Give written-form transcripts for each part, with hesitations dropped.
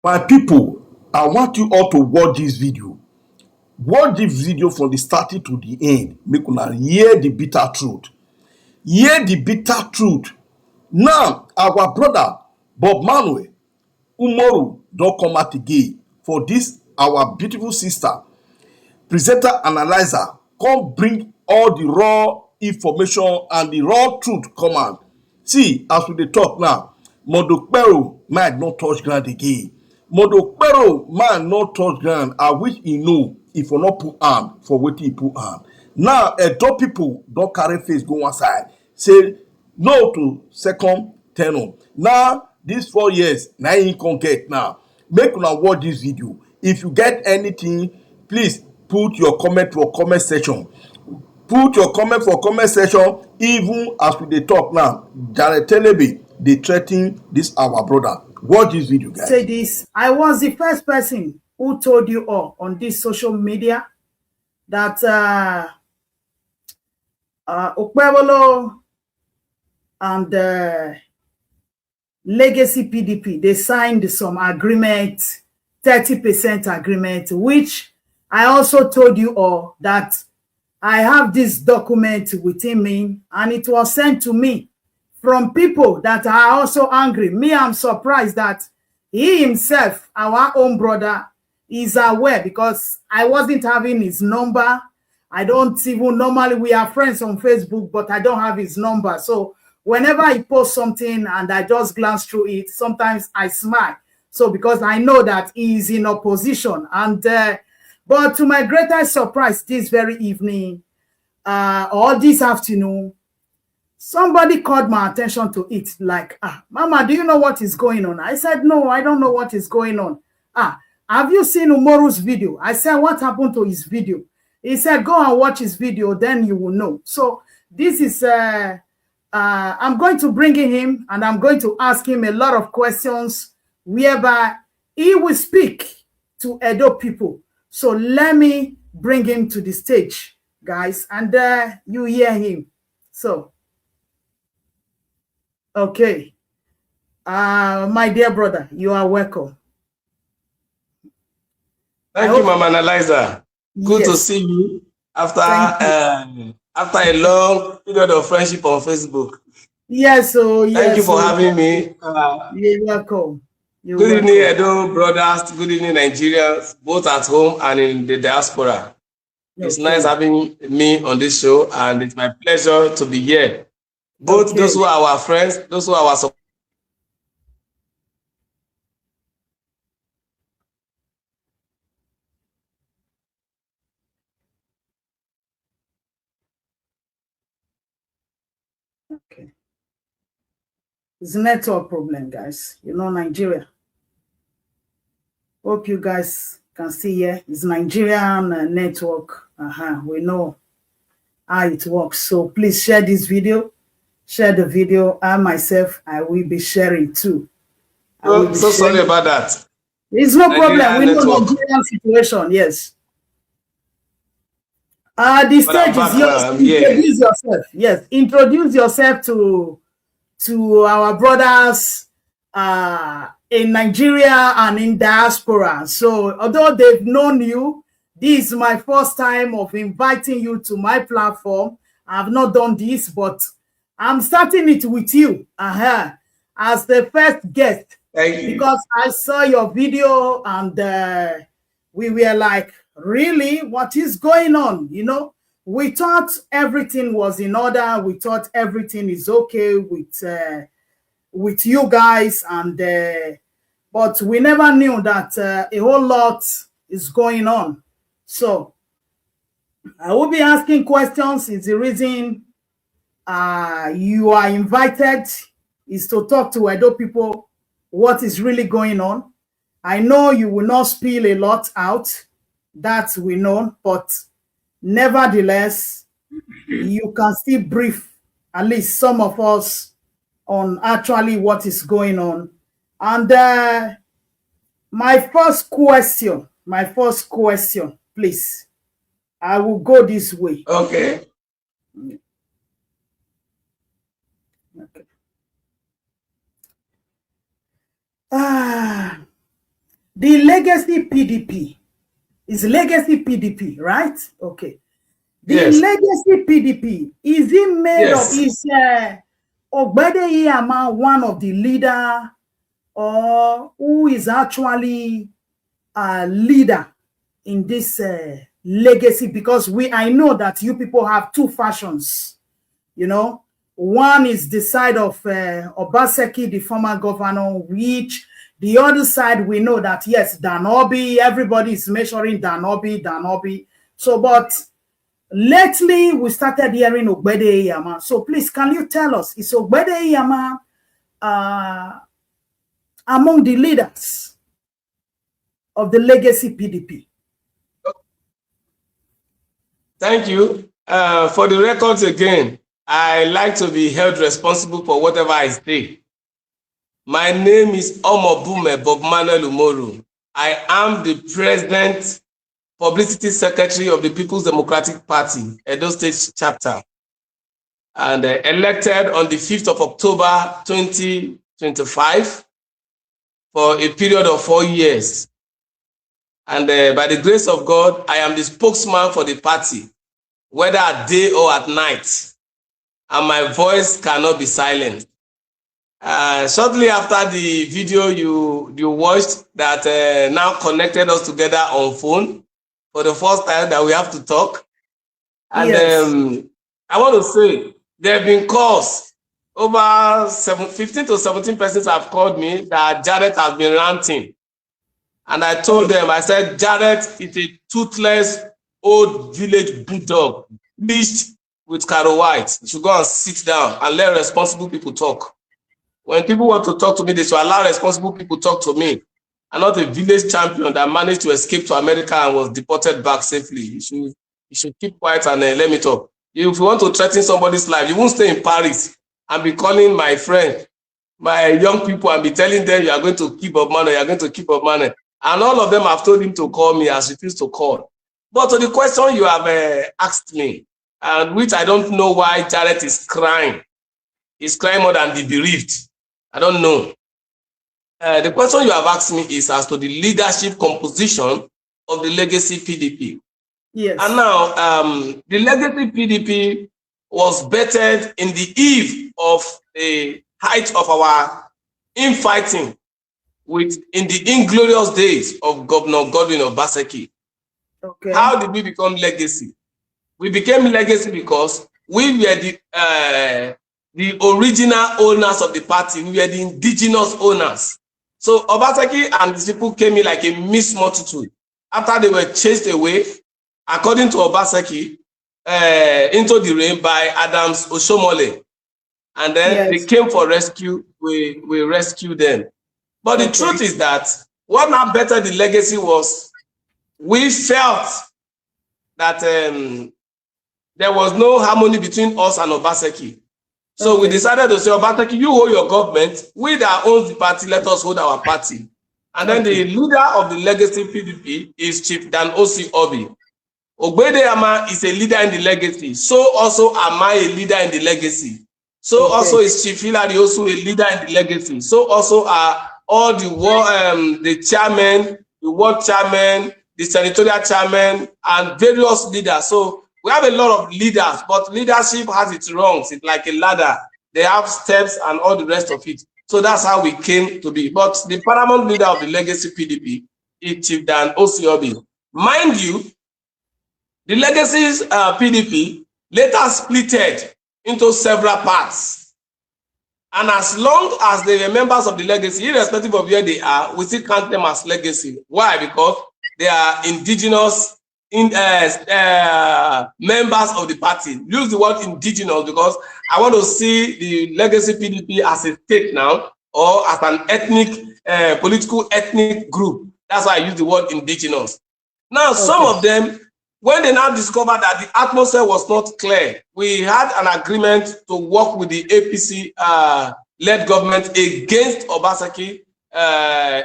My people, I want you all to watch this video. Watch this video from the starting to the end. Make una hear the bitter truth. Hear the bitter truth. Now, our brother Bob Manuel Umoru don come out again for this our beautiful sister, presenter analyzer, come bring all the raw information and the raw truth come out. See, as we dey talk now, Okpebhelo mind no touch ground again. Okpebhelo mind no touch ground. I wish he know if for not put hand for wetin he put hand. Now, Edo people don carry face go one side, say no to second term. Now, these 4 years na him come get now. Make una watch this video. If you get anything, please put your comment for comment section. Put your comment for comment section. Even as we dey talk now, Jared Telebe dey threaten this our brother. Watch this video, guys. Say this. I was the first person who told you all on this social media that Okpebhelo and Legacy PDP, they signed some agreement, 30% agreement, which I also told you all that I have this document within me, and it was sent to me from people that are also angry. Me, I'm surprised that he himself, our own brother, is aware, because I wasn't having his number. I don't even, normally we are friends on Facebook, but I don't have his number. So whenever he posts something and I just glance through it, sometimes I smile. So because I know that he is in opposition. And but to my greatest surprise, this very evening or this afternoon, somebody called my attention to it, like, Mama, do you know what is going on? I said, no, I don't know what is going on. Have you seen Umoru's video? I said, what happened to his video? He said, go and watch his video, then you will know. So this is I'm going to bring in him, and I'm going to ask him a lot of questions whereby he will speak to Edo people. So let me bring him to the stage, guys, and you hear him. So, okay. My dear brother, you are welcome. Thank you, Mama Analyzer. Good to see you after after a long period of friendship on Facebook. Yes, so yes. Thank you for having me. You're welcome. Good evening, Edo brothers. Good evening, Nigerians, both at home and in the diaspora. Okay. It's nice having me on this show, and it's my pleasure to be here. Both those who are our friends, those who are our supporters. Okay. It's a network problem, guys. You know, Nigeria. Hope you guys can see here. It's Nigerian network. We know how it works. So please share this video. Share the video. I myself, I will be sharing too. So sorry about that. It's no problem. We know Nigerian situation. Yes. The stage is yours. Introduce yourself. Yes, introduce yourself to our brothers in Nigeria and in diaspora. So although they've known you, this is my first time of inviting you to my platform. I've not done this, but I'm starting it with you as the first guest. Thank you. Because I saw your video and we were like, really, what is going on? You know, we thought everything was in order. We thought everything is okay with you guys, and but we never knew that a whole lot is going on. So I will be asking questions. It's the reason you are invited, is to talk to Edo people what is really going on. I know you will not spill a lot out, that we know, but nevertheless, you can still brief at least some of us on actually what is going on. And my first question, please. I will go this way. Okay. the legacy PDP is legacy PDP, right? Okay. The Yes. legacy PDP, is it made Yes. of, is Ogbehide Ihama one of the leader, or who is actually a leader in this legacy? Because I know that you people have two fashions, you know. One is the side of Obaseki, the former governor, which the other side, we know that, yes, Danobi, everybody is measuring Danobi. So, but lately, we started hearing Ogbehide Ihama. So please, can you tell us, is Ogbehide Ihama among the leaders of the legacy PDP? Thank you. For the records again, I like to be held responsible for whatever I say. My name is Omobume Bob Manuel Umoru. I am the President Publicity Secretary of the People's Democratic Party, Edo State Chapter, and elected on the 5th of October 2025 for a period of 4 years. And by the grace of God, I am the spokesman for the party, whether at day or at night, and my voice cannot be silenced. Shortly after the video you watched that now connected us together on phone for the first time that we have to talk. And yes. I want to say there have been calls. Over 15 to 17 persons have called me that Jared has been ranting. And I told them, I said, Jared is a toothless old village bulldog, bleached with Caro White. You should go and sit down and let responsible people talk. When people want to talk to me, they should allow responsible people to talk to me. I'm not a village champion that managed to escape to America and was deported back safely. You should keep quiet and let me talk. If you want to threaten somebody's life, you won't stay in Paris and be calling my friend, my young people, and be telling them you are going to keep up money, you are going to keep up money. And all of them have told him to call me, has refused to call. But to the question you have asked me, and which I don't know why Jared is crying. He's crying more than the bereaved. I don't know. The question you have asked me is as to the leadership composition of the legacy PDP. Yes. And now, the legacy PDP was bettered in the eve of the height of our infighting in the inglorious days of Governor Godwin Obaseki. Okay. How did we become legacy? We became legacy because we were the original owners of the party. We were the indigenous owners. So Obaseki and his people came in like a mixed multitude. After they were chased away, according to Obaseki, into the rain by Adams Oshomole. And then yes, they came for rescue. We rescued them. But the truth is that what now bettered the legacy was we felt that there was no harmony between us and Obaseki. So we decided to say, Obaseki, you hold your government. We that owns the party, let us hold our party. And then the leader of the legacy PDP is Chief Dan Osi Obi. Ogbehide Ihama is a leader in the legacy. So also am I a leader in the legacy. So also is Chief Hilary also a leader in the legacy. So also are all the chairman, the ward chairman, the senatorial chairman, and various leaders. So we have a lot of leaders, but leadership has its rungs. It's like a ladder. They have steps and all the rest of it. So that's how we came to be. But the paramount leader of the legacy PDP is Chief Dan Osi Obi. Mind you, the legacy's PDP later splitted into several parts. And as long as they were members of the legacy, irrespective of where they are, we still count them as legacy. Why? Because they are indigenous members of the party. Use the word indigenous because I want to see the legacy PDP as a state now, or as an ethnic, political ethnic group. That's why I use the word indigenous. Now, some of them, when they now discovered that the atmosphere was not clear, we had an agreement to work with the APC-led government against Obaseki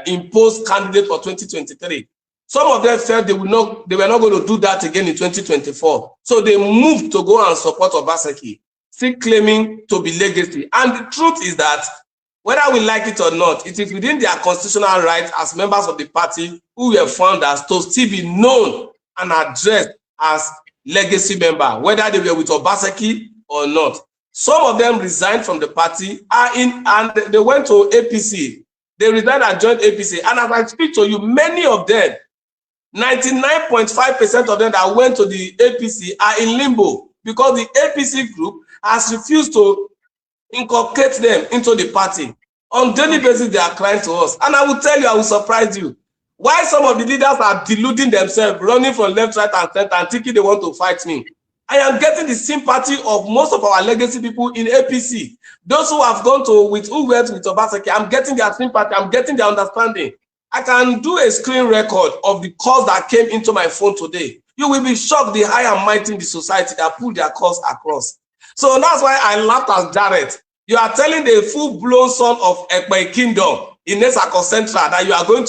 imposed candidate for 2023. Some of them felt they were not going to do that again in 2024. So they moved to go and support Obaseki, still claiming to be legacy. And the truth is that Whether we like it or not, it is within their constitutional rights as members of the party who were founders to still be known and addressed as legacy member, whether they were with Obaseki or not. Some of them resigned from the party and they went to APC. They resigned and joined APC. And as I speak to you, many of them, 99.5% of them that went to the APC are in limbo because the APC group has refused to inculcate them into the party. On daily basis, they are crying to us. And I will tell you, I will surprise you. Why some of the leaders are deluding themselves, running from left, right, and center, and thinking they want to fight me. I am getting the sympathy of most of our legacy people in APC. Those who have gone to who went with Obaseki, I'm getting their sympathy, I'm getting their understanding. I can do a screen record of the calls that came into my phone today. You will be shocked the high and mighty in the society that put their calls across. So that's why I laughed at Jared. You are telling the full-blown son of Ekpe Kingdom in Nesako Central that you are going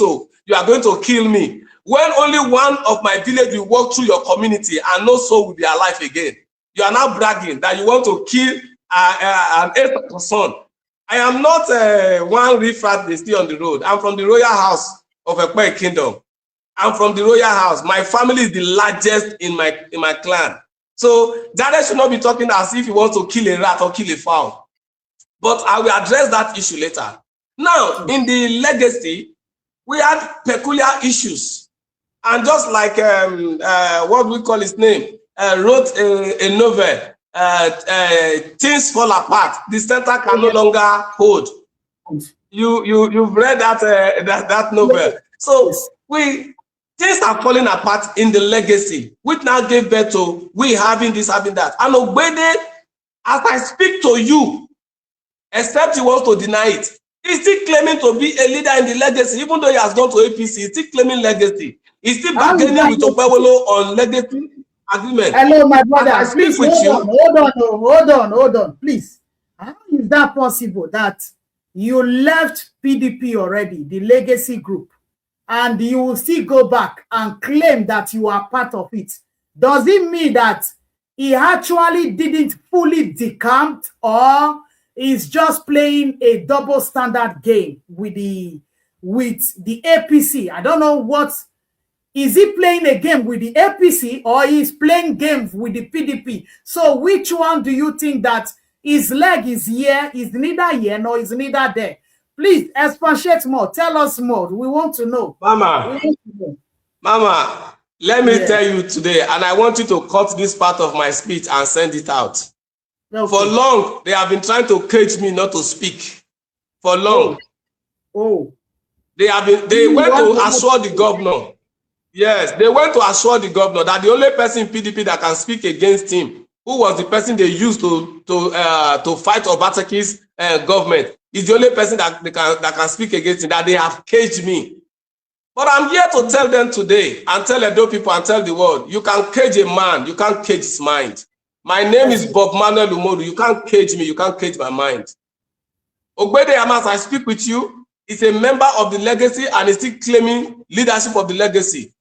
to kill me, when only one of my village will walk through your community and no soul will be alive again. You are now bragging that you want to kill an Nesako son. I am not one riffraff they stay on the road. I'm from the royal house of Ekpe Kingdom. I'm from the royal house. My family is the largest in my clan. So Jared should not be talking as if he wants to kill a rat or kill a fowl. But I will address that issue later. Now, in the legacy, we had peculiar issues. And just like, what we call his name, wrote a novel, Things Fall Apart, the center can no longer hold. You've read that novel. So things are falling apart in the legacy, which now gave birth to we having this, having that. And Ogbehide, as I speak to you, except he wants to deny it, he's still claiming to be a leader in the legacy, even though he has gone to APC, he's still claiming legacy. He's still bargaining with Okpebhelo on legacy agreement. Hello, my brother. Please hold on, please. How is that possible that you left PDP already, the legacy group, and you will still go back and claim that you are part of it? Does it mean that he actually didn't fully decamp, or is just playing a double standard game with the APC? I don't know what. Is he playing a game with the APC or is playing games with the PDP? So which one do you think that his leg is here, is neither here nor is neither there? Please expatiate more. Tell us more. We want to know. Mama, let me tell you today, and I want you to cut this part of my speech and send it out. Okay. For long, they have been trying to cage me not to speak. For long. They went to assure the governor. Yes, they went to assure the governor that the only person in PDP that can speak against him, who was the person they used to fight Obaseki's government, is the only person that can speak against him, that they have caged me. But I'm here to tell them today, and tell Edo people and tell the world, you can cage a man, you can't cage his mind. My name is Bob Manuel Umoru. You can't cage me, you can't cage my mind. Ogbehide, as I speak with you, is a member of the legacy and is still claiming leadership of the legacy.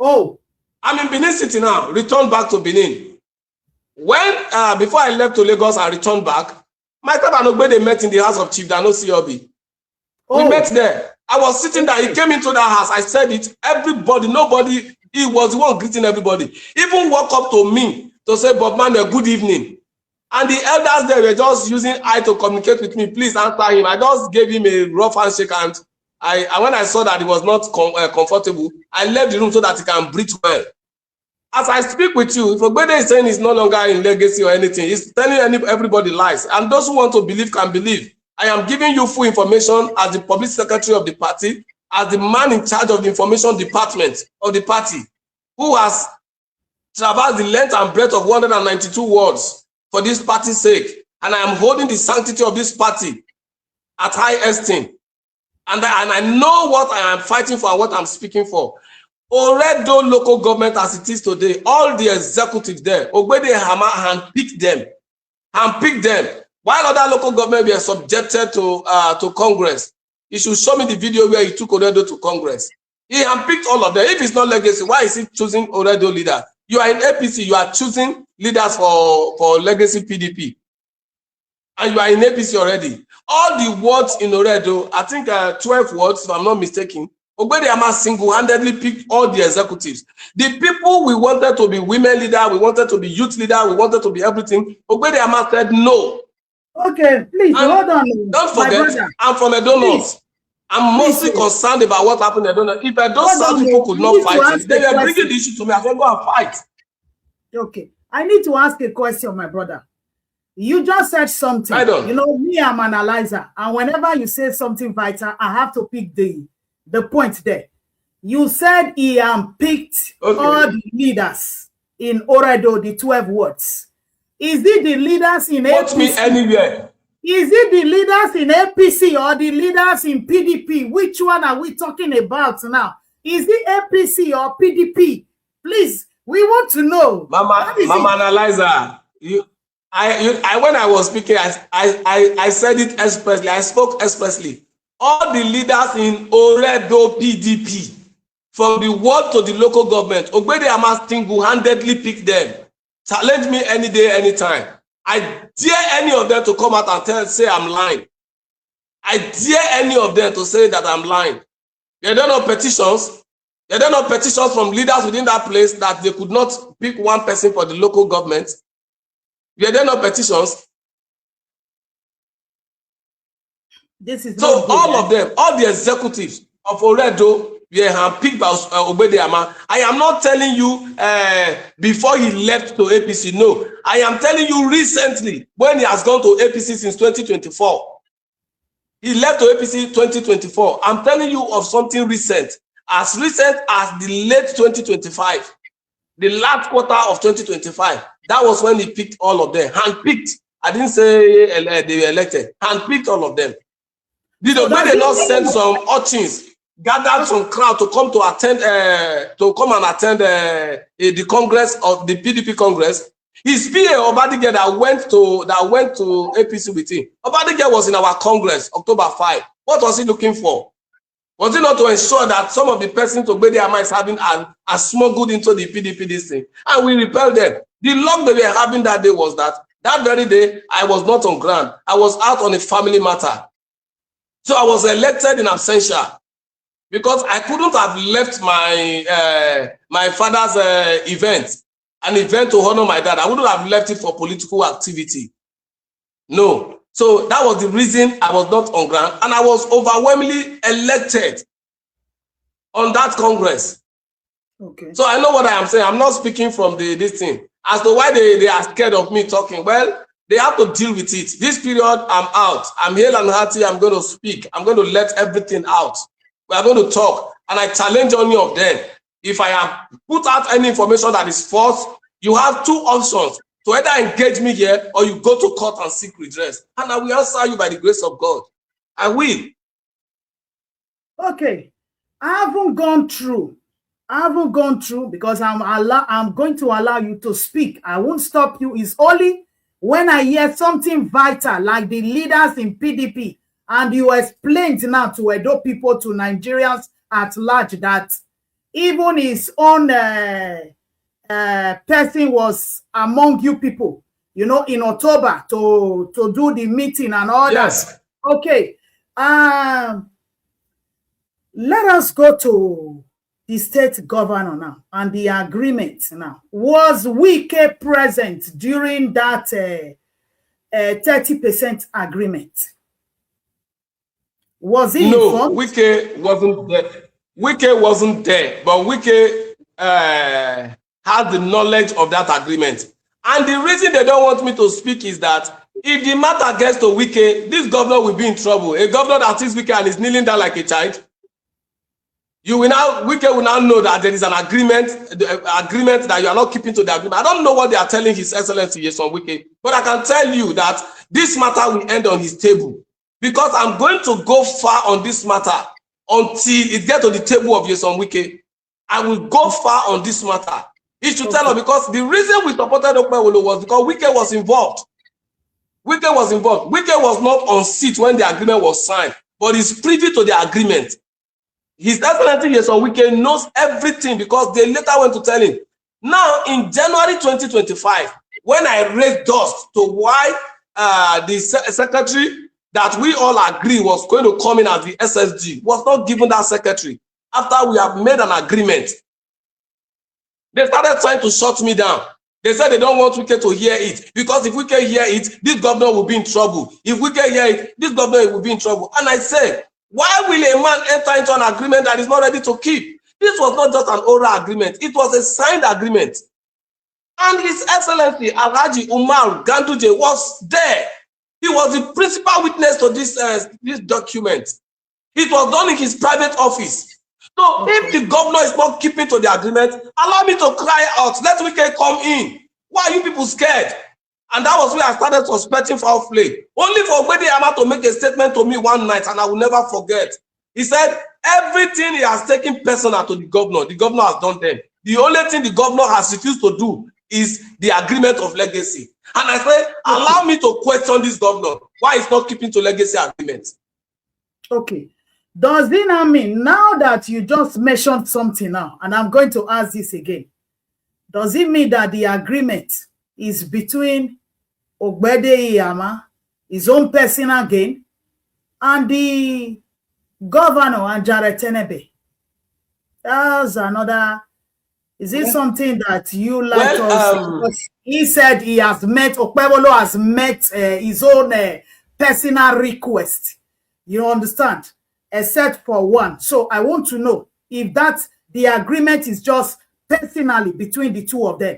I'm in Benin City now, returned back to Benin. When, before I left to Lagos and returned back, myself and Ogbehide met in the house of Chief Dano Siobi. We met there. I was sitting there, he came into that house, I said it, everybody, nobody, he was the one greeting everybody. Even walked up to me to say, Bob Manuel, good evening. And the elders there were just using eye to communicate with me, please answer him. I just gave him a rough handshake, and when I saw that he was not comfortable, I left the room so that he can breathe well. As I speak with you, if Ogbehide is saying he's no longer in legacy or anything, he's telling everybody lies. And those who want to believe can believe. I am giving you full information as the public secretary of the party, as the man in charge of the information department of the party, who has traversed the length and breadth of 192 words for this party's sake. And I am holding the sanctity of this party at high esteem. And I know what I am fighting for and what I'm speaking for. Oredo local government as it is today, all the executives there, Ogbehide Ihama handpicked them. While other local government were subjected to Congress. He should show me the video where he took Oredo to Congress. He handpicked all of them. If it's not legacy, why is he choosing Oredo leader? You are in APC, you are choosing leaders for legacy PDP. And you are in APC already. all the words in Oredo, I think 12 words, if I'm not mistaken, Ogbehide single-handedly picked all the executives. The people we wanted to be women leader, we wanted to be youth leader, we wanted to be everything, Ogbehide said no. Okay, please, And hold on. don't forget, I'm from Edo North. I'm mostly concerned about what happened in Edo North. If Edo South people could not fight it, they were bringing the issue to me. I said, go and fight. Okay, I need to ask a question, my brother. You just said something. I don't. You know, me, I'm an analyzer. And whenever you say something vital, I have to pick the point there. You said he picked all the leaders in Oredo, the 12 words. Is it the leaders in APC? Put me anywhere. Is it the leaders in APC or the leaders in PDP? Which one are we talking about now? Is it APC or PDP? Please, we want to know. Mama analyzer, when I was speaking, I said it expressly. I spoke expressly. All the leaders in Oredo PDP, from the ward to the local government, Ogbehide single-handedly picked them. Challenge me any day, anytime. I dare any of them to come out and say I'm lying. I dare any of them to say that I'm lying. They don't know petitions. They don't know petitions from leaders within that place that they could not pick one person for the local government. They don't know petitions. This is so all of them, all the executives of Oredo were handpicked by Ogbehide. I am not telling you before he left to APC. No, I am telling you recently when he has gone to APC since 2024. He left to APC 2024. I'm telling you of something recent as the late 2025, the last quarter of 2025. That was when he picked all of them, handpicked. I didn't say they were elected. Handpicked all of them. Did Ogbehide not send some urchins, gathered some crowd to come and attend the Congress of the PDP Congress? His PA Ogbehide that went to APC with him. Ogbehide was in our Congress, October 5. What was he looking for? Was it not to ensure that some of the persons Ogbehide is having are smuggled into the PDP this thing? And we repelled them. The luck they were having that day was that very day I was not on ground. I was out on a family matter. So I was elected in absentia because I couldn't have left my father's event, an event to honor my dad. I wouldn't have left it for political activity. No. So that was the reason I was not on ground, and I was overwhelmingly elected on that Congress. Okay. So I know what I am saying. I'm not speaking from this thing. As to why they are scared of me talking, well, they have to deal with it. This period, I'm out. I'm hale and hearty. I'm going to speak. I'm going to let everything out. We are going to talk. And I challenge any of them. If I have put out any information that is false, you have two options. To either engage me here or you go to court and seek redress. And I will answer you by the grace of God. I will. Okay. I haven't gone through because I'm going to allow you to speak. I won't stop you. It's only when I hear something vital like the leaders in PDP and you explained now to Edo people, to Nigerians at large, that even his own person was among you people, you know, in October to do the meeting and all that. Okay. Let us go to the state governor now and the agreement now. Was Wike present during that 30% agreement? Was he informed? No, Wike wasn't there. Wike wasn't there, but Wike had the knowledge of that agreement. And the reason they don't want me to speak is that if the matter gets to Wike, this governor will be in trouble. A governor that sees Wike and is kneeling down like a child, Wike will now know that there is an agreement, agreement that you are not keeping to the agreement. I don't know what they are telling His Excellency Nyesom Wike, but I can tell you that this matter will end on his table, because I'm going to go far on this matter until it gets to the table of Nyesom Wike. I will go far on this matter. He should tell us, because the reason we supported Okpebhelo was because Wike was involved. Wike was involved. Wike was not on seat when the agreement was signed, but is privy to the agreement. His Excellency Nyesom Wike knows everything, because they later went to tell him. Now, in January 2025, when I raised dust to why the secretary that we all agree was going to come in as the SSG was not given that secretary after we have made an agreement. They started trying to shut me down. They said they don't want Wike to hear it because if Wike hear it, this governor will be in trouble. If Wike hear it, this governor will be in trouble. And I said, why will a man enter into an agreement that is not ready to keep? This was not just an oral agreement. It was a signed agreement. And His Excellency Alhaji Umar Ganduje was there. He was the principal witness to this document. It was done in his private office. So if the governor is not keeping to the agreement, allow me to cry out. Let Wike come in. Why are you people scared? And that was where I started suspecting foul play. Only for Ihama to make a statement to me one night, and I will never forget. He said, everything he has taken personal to the governor has done them. The only thing the governor has refused to do is the agreement of legacy. And I said, allow me to question this governor. Why he's not keeping to legacy agreements? Okay. Does it now mean, now that you just mentioned something now, and I'm going to ask this again, does it mean that the agreement is between Ogbehide Ihama, his own personal gain, and the governor and Jared Tenebe? That's another. Is it something that you like us? He said he has met, Okpebhelo has met his own personal request. You understand? Except for one. So I want to know if the agreement is just personally between the two of them.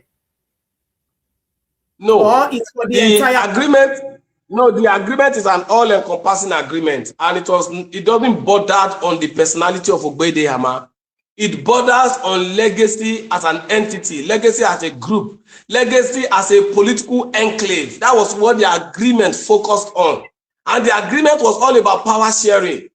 No. Or it's for the entire agreement. No, the agreement is an all-encompassing agreement, and it doesn't border on the personality of Ogbehide Ihama. It borders on legacy as an entity, legacy as a group, legacy as a political enclave. That was what the agreement focused on. And the agreement was all about power sharing,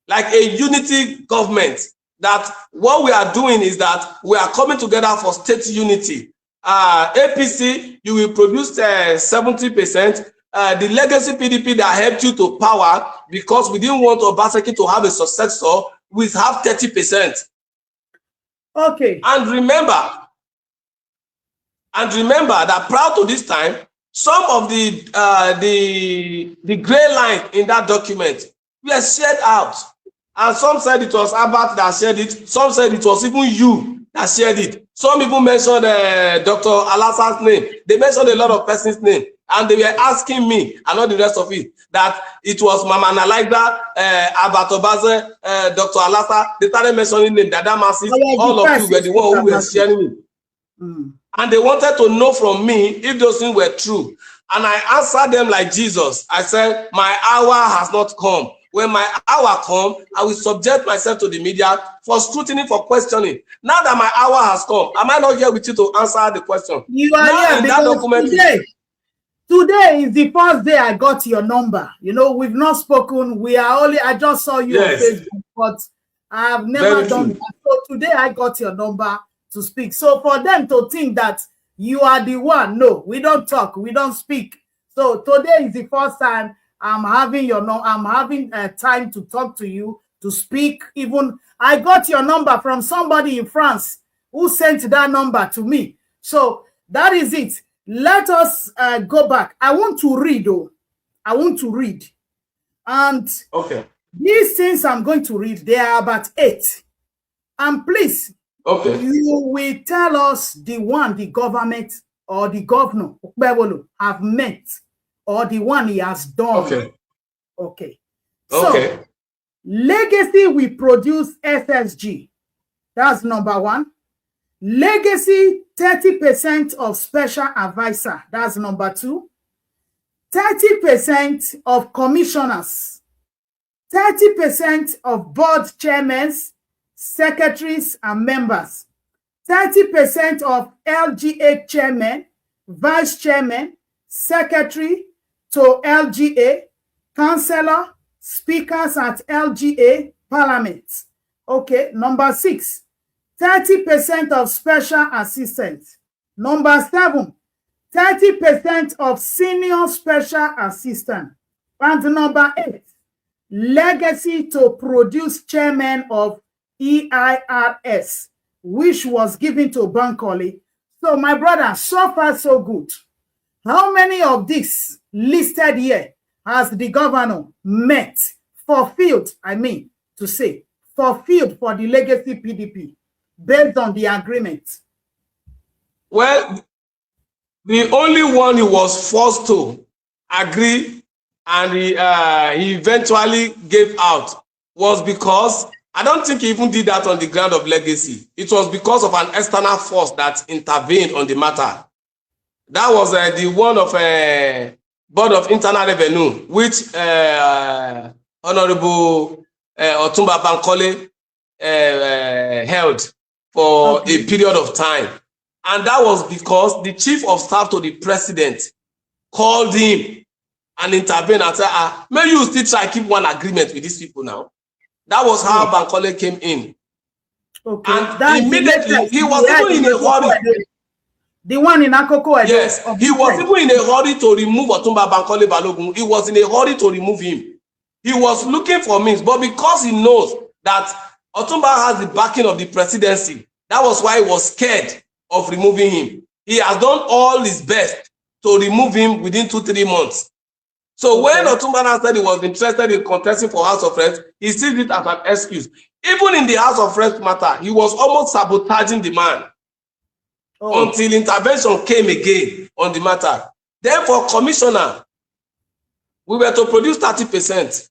like a unity government, that what we are doing is that we are coming together for state unity. APC, you will produce 70%. The legacy PDP that helped you to power, because we didn't want Obaseki to have a successor, we have 30%. Okay. And remember that prior to this time, some of the gray line in that document were shared out. And some said it was Albert that shared it. Some said it was even you that shared it. Some people mentioned Dr. Alassan's name. They mentioned a lot of persons' name. And they were asking me, and not the rest of it, that it was Mama Nalaida, Albert Obaze, Dr. Alassa. They started mentioning them, Dada Massis. All of you were the one who were sharing it. And they wanted to know from me if those things were true. And I answered them like Jesus. I said, my hour has not come. When my hour comes, I will subject myself to the media for scrutiny, for questioning. Now that my hour has come, am I not here with you to answer the question? You are now here because today is the first day I got your number. You know, we've not spoken. I just saw you on Facebook, but I have never done that. So today I got your number to speak. So for them to think that you are the one, no, we don't talk, we don't speak. So today is the first time I'm having time to talk to you, to speak. Even I got your number from somebody in France who sent that number to me. So that is it. Let us go back. I want to read, though. I want to read. And these things I'm going to read, they are about 8. And please, you will tell us the one the government or the governor, Okpebhelo, have met, or the one he has done. Okay. So, legacy will produce SSG. That's number 1. Legacy, 30% of special advisor. That's number 2. 30% of commissioners. 30% of board chairmen, secretaries, and members. 30% of LGA chairman, vice chairman, secretary to LGA, councillor, speakers at LGA, parliament. Okay, number 6. 30% of special assistants. Number 7, 30% of senior special assistant. And number 8, legacy to produce chairman of EIRS, which was given to Bankole. So my brother, so far so good. How many of these listed here has the governor met, fulfilled for the legacy PDP based on the agreement? Well, the only one he was forced to agree and he eventually gave out was because, I don't think he even did that on the ground of legacy. It was because of an external force that intervened on the matter. That was the one of Board of Internal Revenue, which Honorable Otumba Bankole held for a period of time. And that was because the chief of staff to the president called him and intervened and said, maybe you still try to keep one agreement with these people now. That was how Bankole came in. Okay. And immediately, he was even in a hurry. The one in Akoko. Yes, he was even in a hurry to remove Otumba Bankole Balogun. He was in a hurry to remove him. He was looking for means, but because he knows that Otumba has the backing of the presidency, that was why he was scared of removing him. He has done all his best to remove him within 2-3 months. So when Otumba said he was interested in contesting for House of Reps, he sees it as an excuse. Even in the House of Reps matter, he was almost sabotaging the man until intervention came again on the matter. Therefore, Commissioner, we were to produce 30%.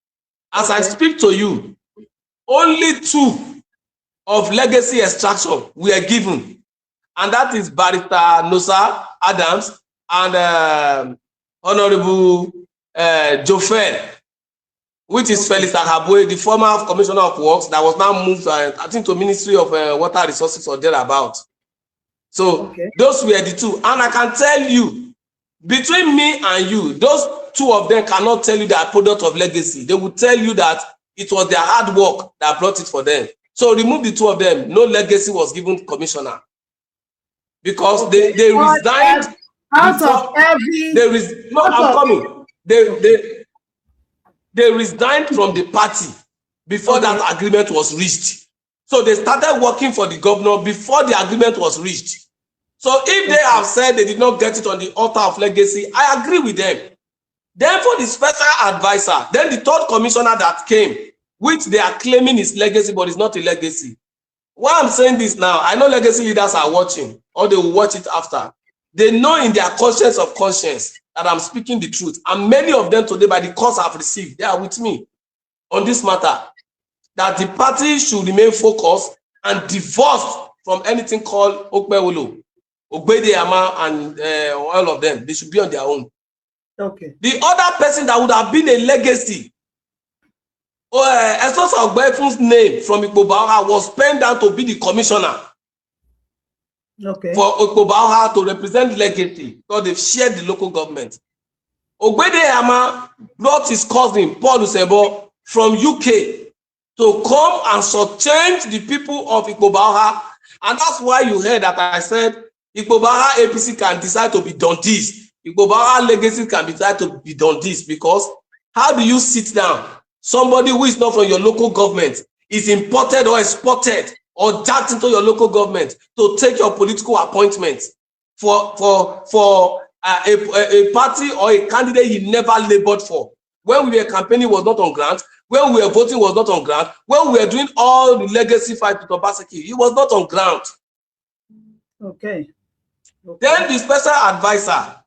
As I speak to you, only 2 of legacy extraction were given, and that is Barrister Nosa Adams and Honorable Jofel, which is Felix Ahabwe, the former Commissioner of Works that was now moved, I think, to Ministry of Water Resources or thereabout. So those were the 2. And I can tell you, between me and you, those 2 of them cannot tell you they are product of legacy. They will tell you that it was their hard work that brought it for them. So remove the 2 of them. No legacy was given to Commissioner. Because they resigned. Out of every... They resigned from the party before that agreement was reached. So they started working for the governor before the agreement was reached. So if they have said they did not get it on the altar of legacy, I agree with them. Then for the special advisor, then the 3rd commissioner that came, which they are claiming is legacy, but it's not a legacy. Why I'm saying this now, I know legacy leaders are watching, or they will watch it after. They know in their conscience of conscience that I'm speaking the truth. And many of them today, by the course I've received, they are with me on this matter. That the party should remain focused and divorced from anything called Okpebhelo, Ogbehide, Ihama, and all of them. They should be on their own. Okay. The other person that would have been a legacy, Estos Ogbefun's name from Okpebhelo was penned down to be the commissioner. For Okpebhelo to represent legacy, because they've shared the local government. Ogbehide Ihama brought his cousin, Paul Usebo, from UK to come and shortchange the people of Okpebhelo. And that's why you heard that I said Okpebhelo APC can decide to be done this. Okpebhelo legacy can decide to be done this, because how do you sit down? Somebody who is not from your local government is imported or exported or jacked into your local government to take your political appointment for a party or a candidate he never labored for. When we were campaigning was not on ground, when we were voting was not on ground, when we were doing all the legacy fight with Obaseki, it was not on ground. Okay. Then the special advisor,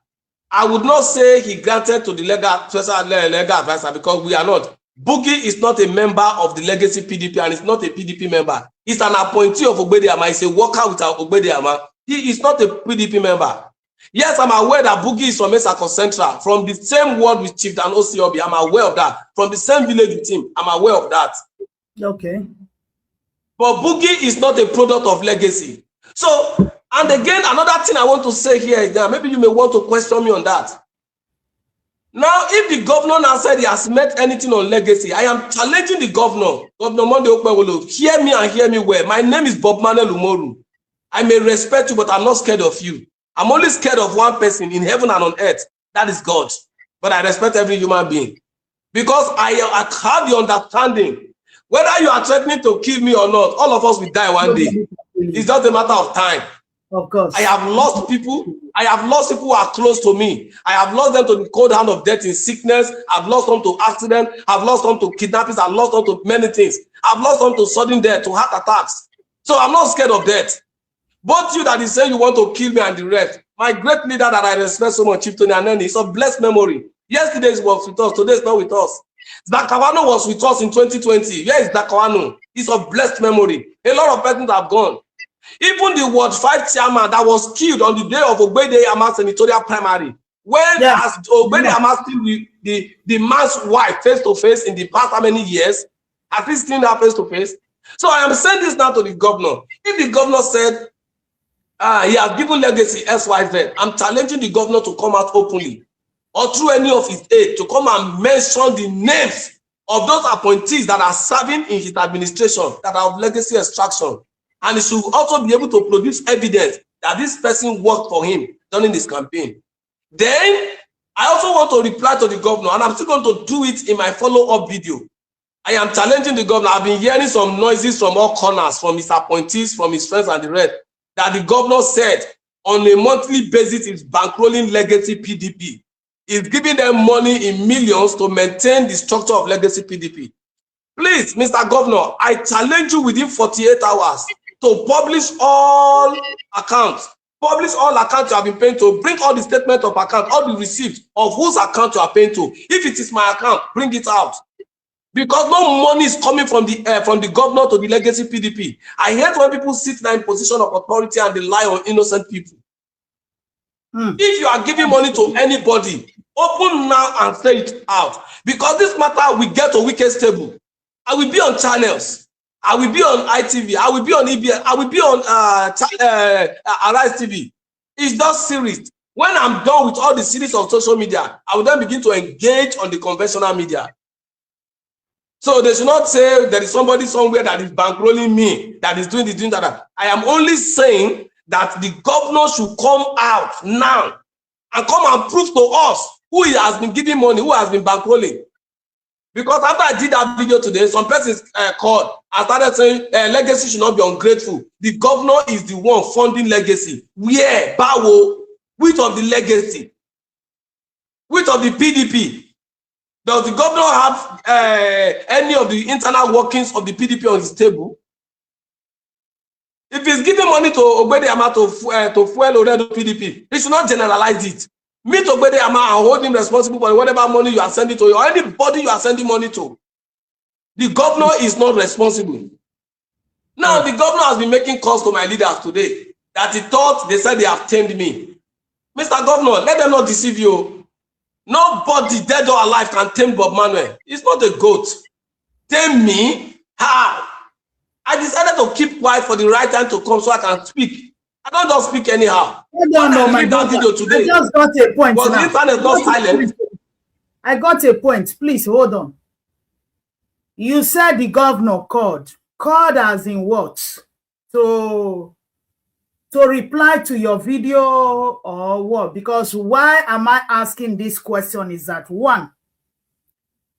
I would not say he granted to the special legal advisor, because we are not. Boogie is not a member of the legacy PDP and is not a PDP member. He's an appointee of Ogbehide Ihama. He's a worker with Ogbehide Ihama. He is not a PDP member. Yes, I'm aware that Boogie is from Esako Central, from the same ward with Chief Dan Osiobi. I'm aware of that. From the same village with him. I'm aware of that. Okay. But Boogie is not a product of legacy. So, and again, another thing I want to say here is that maybe you may want to question me on that. Now, if the governor now said he has met anything on legacy, I am challenging the governor, Governor Monday Okpebhelo. Hear me and hear me well. My name is Bob Manuel Umoru. I may respect you, but I'm not scared of you. I'm only scared of one person in heaven and on earth. That is God. But I respect every human being. Because I have the understanding. Whether you are threatening to kill me or not, all of us will die one day. It's just a matter of time. Of course. I have lost people. I have lost people who are close to me. I have lost them to the cold hand of death in sickness. I've lost them to accident. I've lost them to kidnappings. I've lost them to many things. I've lost them to sudden death, to heart attacks. So I'm not scared of death. Both you that is saying you want to kill me and the rest, my great leader that I respect so much, Chief Tony Aneni, is of blessed memory. Yesterday he was with us. Today is not with us. Zakawano was with us in 2020. Where is Zakawano? He's of blessed memory. A lot of persons have gone. Even the Ward 5 chairman that was killed on the day of Ogbehide Ihama senatorial primary, when as Ogbehide Ihama killed the man's wife face to face in the past how many years, has he seen that face to face? So I am saying this now to the governor. If the governor said he has given legacy SYZ, I'm challenging the governor to come out openly or through any of his aides to come and mention the names of those appointees that are serving in his administration that are of legacy extraction. And he should also be able to produce evidence that this person worked for him during this campaign. Then, I also want to reply to the governor, and I'm still going to do it in my follow-up video. I am challenging the governor. I've been hearing some noises from all corners, from his appointees, from his friends and the rest, that the governor said on a monthly basis is bankrolling legacy PDP. He's giving them money in millions to maintain the structure of legacy PDP. Please, Mr. Governor, I challenge you within 48 hours to publish all accounts. Publish all accounts you have been paying to. Bring all the statement of account, all the receipts of whose account you are paying to. If it is my account, bring it out. Because no money is coming from the governor to the legacy PDP. I hate when people sit there in position of authority and they lie on innocent people. If you are giving money to anybody, open now and say it out. Because this matter will get to wicked stable. I will be on channels. I will be on ITV. I will be on EBS. I will be on Arise TV. It's just serious. When I'm done with all the series of social media, I will then begin to engage on the conventional media. So they should not say there is somebody somewhere that is bankrolling me, that is doing this, doing that. I am only saying that the governor should come out now and come and prove to us who he has been giving money, who has been bankrolling. Because after I did that video today, some persons called and started saying legacy should not be ungrateful. The governor is the one funding legacy. Where? Bawo? Which of the legacy? Which of the PDP? Does the governor have any of the internal workings of the PDP on his table? If he's giving money to Ogbehide Ihama to fuel already PDP, he should not generalize it. Meet Ogbehide Ihama and hold him responsible for whatever money you are sending to, or anybody you are sending money to. The governor is not responsible. Now, the governor has been making calls to my leaders today that he thought they said they have tamed me. Mr. Governor, let them not deceive you. Nobody, dead or alive, can tame Bob Manuel. He's not a goat. Tame me? How? I decided to keep quiet for the right time to come so I can speak. I don't just speak anyhow. My video today, I just got a point. Was the internet not silent? I got a point. Please hold on. You said the governor called. Called as in what? To reply to your video or what? Because why am I asking this question is that one,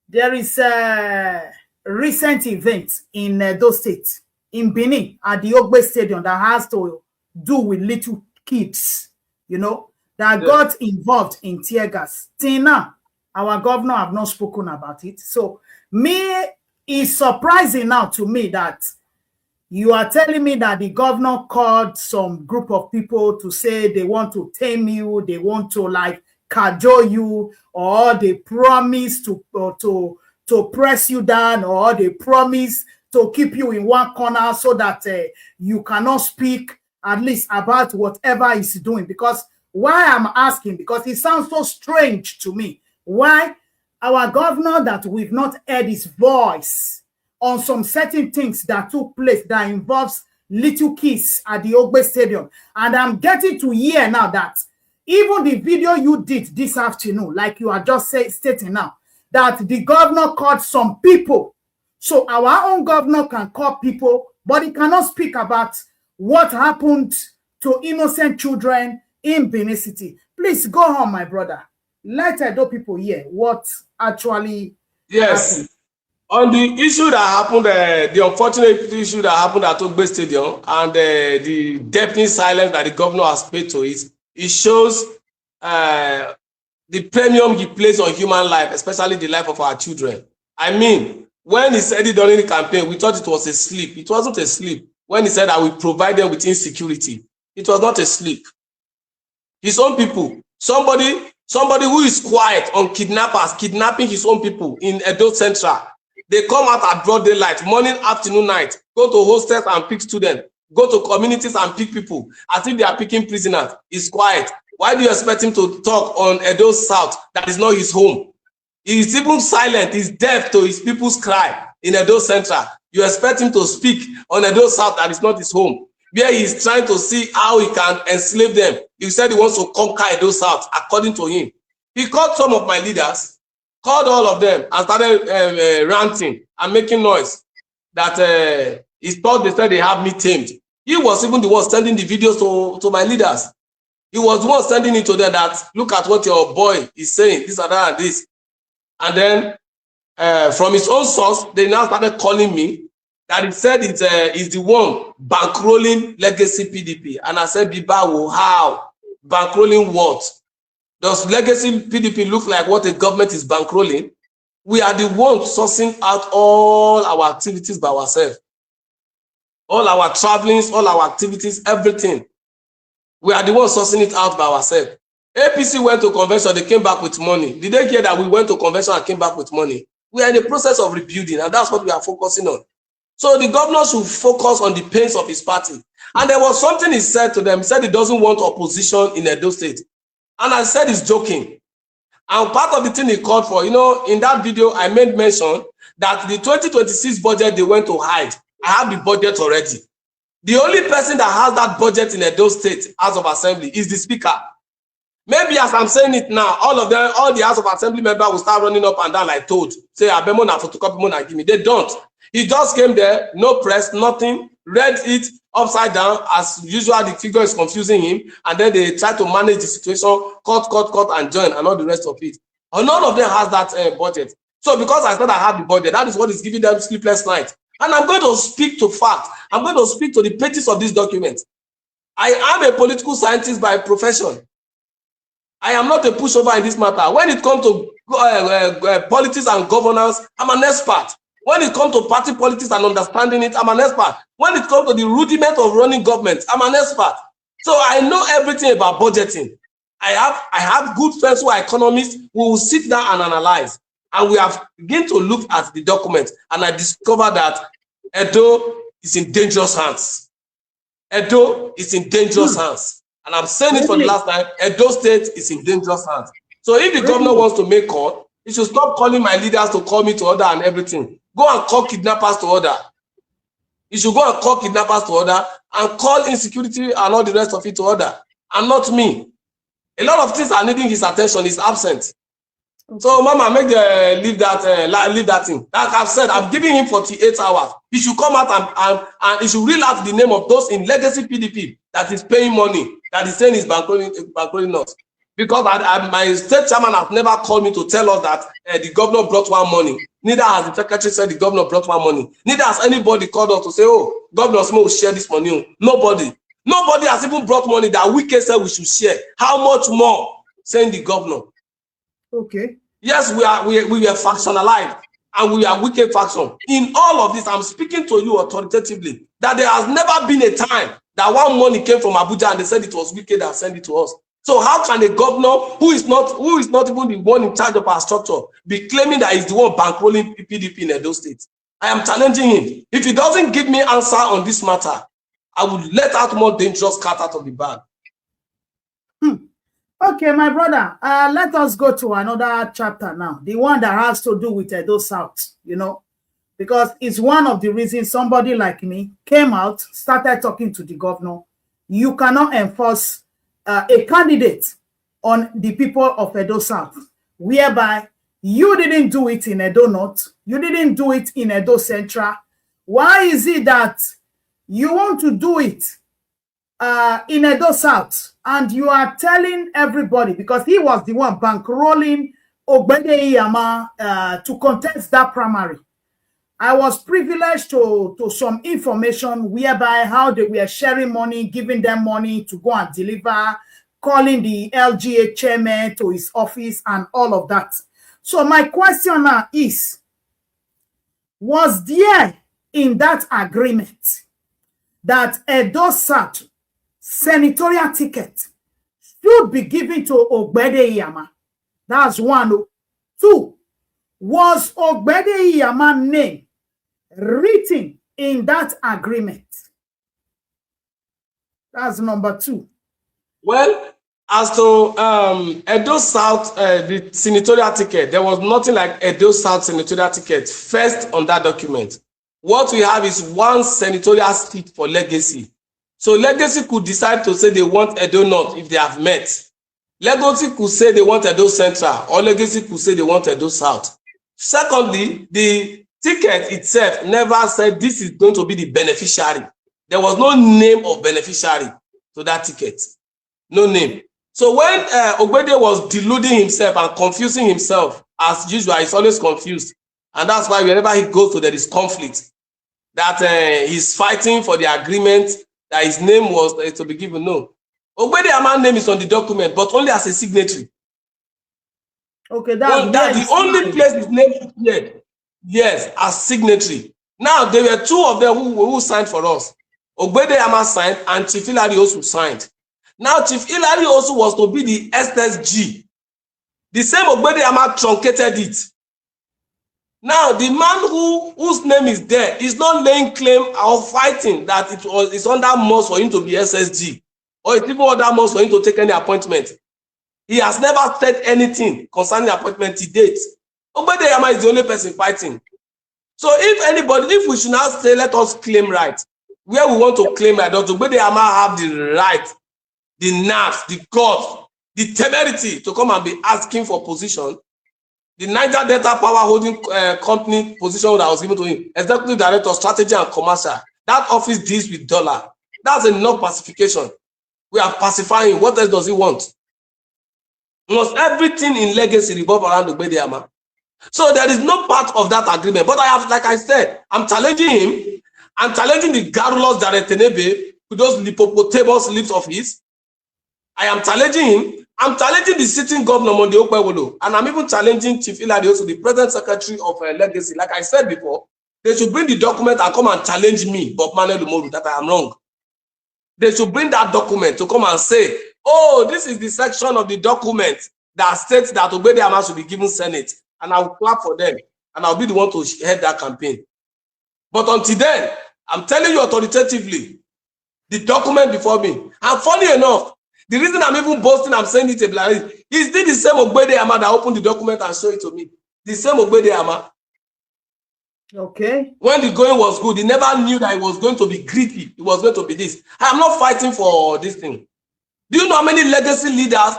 there is a recent event in those states, in Benin, at the Ogbehide Stadium that has to do with little kids, you know, that got involved in tear gas. Till now, our governor have not spoken about it. So it's surprising now to me that you are telling me that the governor called some group of people to say they want to tame you, they want to like cajole you, or they promise to press you down, or they promise to keep you in one corner so that you cannot speak at least about whatever he's doing. Because why I'm asking, because it sounds so strange to me. Why our governor that we've not heard his voice on some certain things that took place that involves little kids at the Ogbehide Stadium. And I'm getting to hear now that even the video you did this afternoon, like you are just stating now, that the governor called some people. So our own governor can call people, but he cannot speak about what happened to innocent children in Benin City. Please go on, my brother. Let the people hear what actually happened. On the issue that happened, the unfortunate issue that happened at Ogbehide Stadium and the deafening silence that the governor has paid to it, it shows the premium he places on human life, especially the life of our children. I mean, when he said it during the campaign, we thought it was a sleep. It wasn't a sleep. When he said I will provide them with insecurity, it was not a sleep. His own people, somebody who is quiet on kidnappers, kidnapping his own people in Edo Central. They come out at broad daylight, morning, afternoon, night, go to hostels and pick students, go to communities and pick people, as if they are picking prisoners. He's quiet. Why do you expect him to talk on Edo South that is not his home? He is even silent. He's deaf to his people's cry in Edo Central. You expect him to speak on Edo South that is not his home, where he's trying to see how he can enslave them. He said he wants to conquer Edo South, according to him. He called some of my leaders, called all of them, and started ranting and making noise that he thought they said they have me tamed. He was even the one sending the videos to my leaders. He was the one sending it to them that, look at what your boy is saying, this and that and this. And then from his own source, they now started calling me that he said he's the one bankrolling legacy PDP. And I said, Bibawo, how? Bankrolling what? Does legacy PDP look like what a government is bankrolling? We are the ones sourcing out all our activities by ourselves. All our travelings, all our activities, everything. We are the ones sourcing it out by ourselves. APC went to convention, they came back with money. Did they hear that we went to convention and came back with money? We are in the process of rebuilding, and that's what we are focusing on. So the governor should focus on the pains of his party. And there was something he said to them. He said he doesn't want opposition in Edo State. And I said he's joking. And part of the thing he called for, you know, in that video, I made mention that the 2026 budget they went to hide. I have the budget already. The only person that has that budget in Edo State House of Assembly is the Speaker. Maybe as I'm saying it now, all the House of Assembly members will start running up and down like toad. Say, Abemo na photocopy na give me. They don't. He just came there, no press, nothing, read it upside down. As usual, the figure is confusing him. And then they try to manage the situation, cut, and join, and all the rest of it. And none of them has that budget. So because I said I have the budget, that is what is giving them sleepless nights. And I'm going to speak to fact. I'm going to speak to the pages of this document. I am a political scientist by profession. I am not a pushover in this matter. When it comes to politics and governance, I'm an expert. When it comes to party politics and understanding it, I'm an expert. When it comes to the rudiment of running government, I'm an expert. So I know everything about budgeting. I have good friends who are economists who will sit down and analyze. And we have begun to look at the document, and I discovered that Edo is in dangerous hands. Edo is in dangerous hands. And I'm saying it for the last time, Edo State is in dangerous hands. So if the governor wants to make call, he should stop calling my leaders to call me to order and everything. Go and call kidnappers to order. He should go and call kidnappers to order and call insecurity and all the rest of it to order, and not me. A lot of things are needing his attention. He's absent. So, Mama, leave that thing. Like I've said, I'm giving him 48 hours. He should come out and he should reel out the name of those in legacy PDP that is paying money, that is saying is bankrolling us. Because my state chairman has never called me to tell us that the governor brought one money. Neither has the secretary said the governor brought one money. Neither has anybody called us to say, oh, Governor Smith will share this money. Nobody. Nobody has even brought money that we can say we should share. How much more? Saying the governor. Okay. Yes, we are factionalized, and we are wicked faction. In all of this, I'm speaking to you authoritatively that there has never been a time that one money came from Abuja and they said it was wicked and sent it to us. So how can a governor who is not even the one in charge of our structure be claiming that he's the one bankrolling PDP in Edo State? I am challenging him. If he doesn't give me answer on this matter, I would let out more dangerous cat out of the bag. Okay, my brother, let us go to another chapter now, the one that has to do with Edo South, you know, because it's one of the reasons somebody like me came out, started talking to the governor. You cannot enforce a candidate on the people of Edo South, whereby you didn't do it in Edo North, you didn't do it in Edo Central. Why is it that you want to do it in Edo South, and you are telling everybody, because he was the one bankrolling Ogbehide Ihama to contest that primary. I was privileged to some information whereby how they were sharing money, giving them money to go and deliver calling the LGA chairman to his office and all of that. So my question now is, was there in that agreement that Edo South senatorial ticket should be given to Ogbehide Ihama? That's one. Two, was Ogbehide Ihama's name written in that agreement? That's number two. Well, as to Edo South, the senatorial ticket, there was nothing like Edo South senatorial ticket first on that document. What we have is one senatorial seat for Legacy. So Legacy could decide to say they want Edo North if they have met. Legacy could say they want Edo Central, or Legacy could say they want Edo South. Secondly, the ticket itself never said this is going to be the beneficiary. There was no name of beneficiary to that ticket. No name. So when Ogbehide was deluding himself and confusing himself, as usual, he's always confused. And that's why whenever he goes to, there is conflict. That he's fighting for the agreement that his name was to be given. No. Ogbehide Ihama's name is on the document, but only as a signatory. Okay, that's the only place his name appeared. Yes, as signatory. Now, there were two of them who signed for us. Ogbehide Ihama signed and Chief Hilary also signed. Now, Chief Hilary also was to be the SSG. The same Ogbehide Ihama truncated it. Now, the man whose name is there is not laying claim or fighting that it's under most for him to be SSG, or it's even under most for him to take any appointment. He has never said anything concerning the appointment to date. Ogbehide Ihama is the only person fighting. So if we should now say, let us claim right, where we want to claim right, does Ogbehide Ihama have the right, the nerves, the guts, the temerity to come and be asking for position? The Niger Delta Power Holding Company position that was given to him, Executive Director, Strategy and Commercial, that office deals with dollar. That's enough pacification. We are pacifying. What else does he want? Must everything in Legacy revolve around Ogbehide Ihama? So there is no part of that agreement. But I have, like I said, I'm challenging him. I'm challenging the garrulous Daretenebe with those hippopotamus lips of his. I am challenging him. I'm challenging the sitting governor, Monday Okpebhelo, and I'm even challenging Chief Hilary, also the present secretary of Legacy. Like I said before, they should bring the document and come and challenge me, Bob Manuel Umoru, that I am wrong. They should bring that document to come and say, oh, this is the section of the document that states that Ogbehide Ihama should be given Senate, and I will clap for them, and I'll be the one to head that campaign. But until then, I'm telling you authoritatively, the document before me, and funny enough, the reason I'm even boasting, I'm saying it is the same Ogbehide Ihama that opened the document and showed it to me. The same Ogbehide Ihama. Okay. When the going was good, he never knew that it was going to be greedy. It was going to be this. I am not fighting for this thing. Do you know how many legacy leaders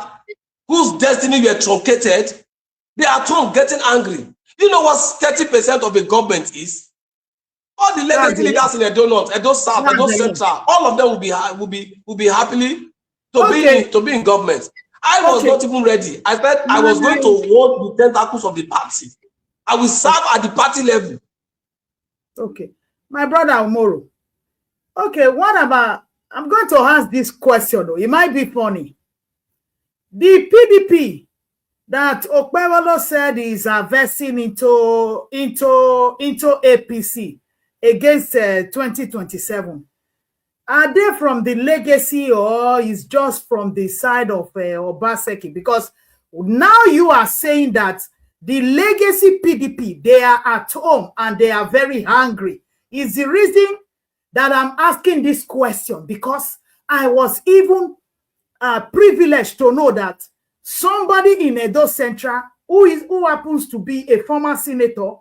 whose destiny were truncated? They are at home getting angry. You know what 30% of a government is? All the legacy leaders in Edo North, Edo South, Edo Central, all of them will be happily to be in government. I was not even ready. I said I was going to hold the tentacles of the party. I will serve at the party level. Okay. My brother Umoru. Okay, what about, I'm going to ask this question though. It might be funny. The PDP that Okpebhelo said is vesting into APC against 2027. Are they from the Legacy or is just from the side of Obaseki? Because now you are saying that the Legacy PDP, they are at home and they are very hungry. Is the reason that I'm asking this question, because I was even privileged to know that somebody in Edo Central who happens to be a former senator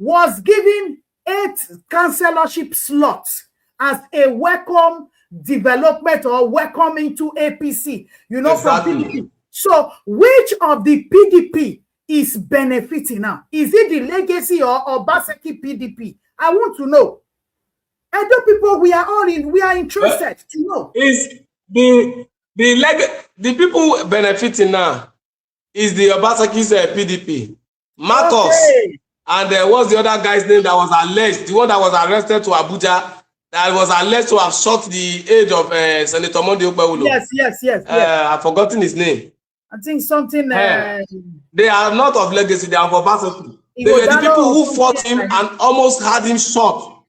was given 8 councillorship slots as a welcome development or welcome into APC, you know, exactly. From PDP. So which of the PDP is benefiting now? Is it the Legacy or Obaseki PDP? I want to know. Edo people, we are interested to know. Is the people benefiting now is the Obaseki's PDP. Marcos, okay. And what's the other guy's name that was alleged, the one that was arrested to Abuja, that was alleged to have shot the aide of Senator Monday Okpebhelo. Yes. I've forgotten his name. I think something. They are not of legacy. They are of Obasanjo. They were the people who fought him and almost had him shot.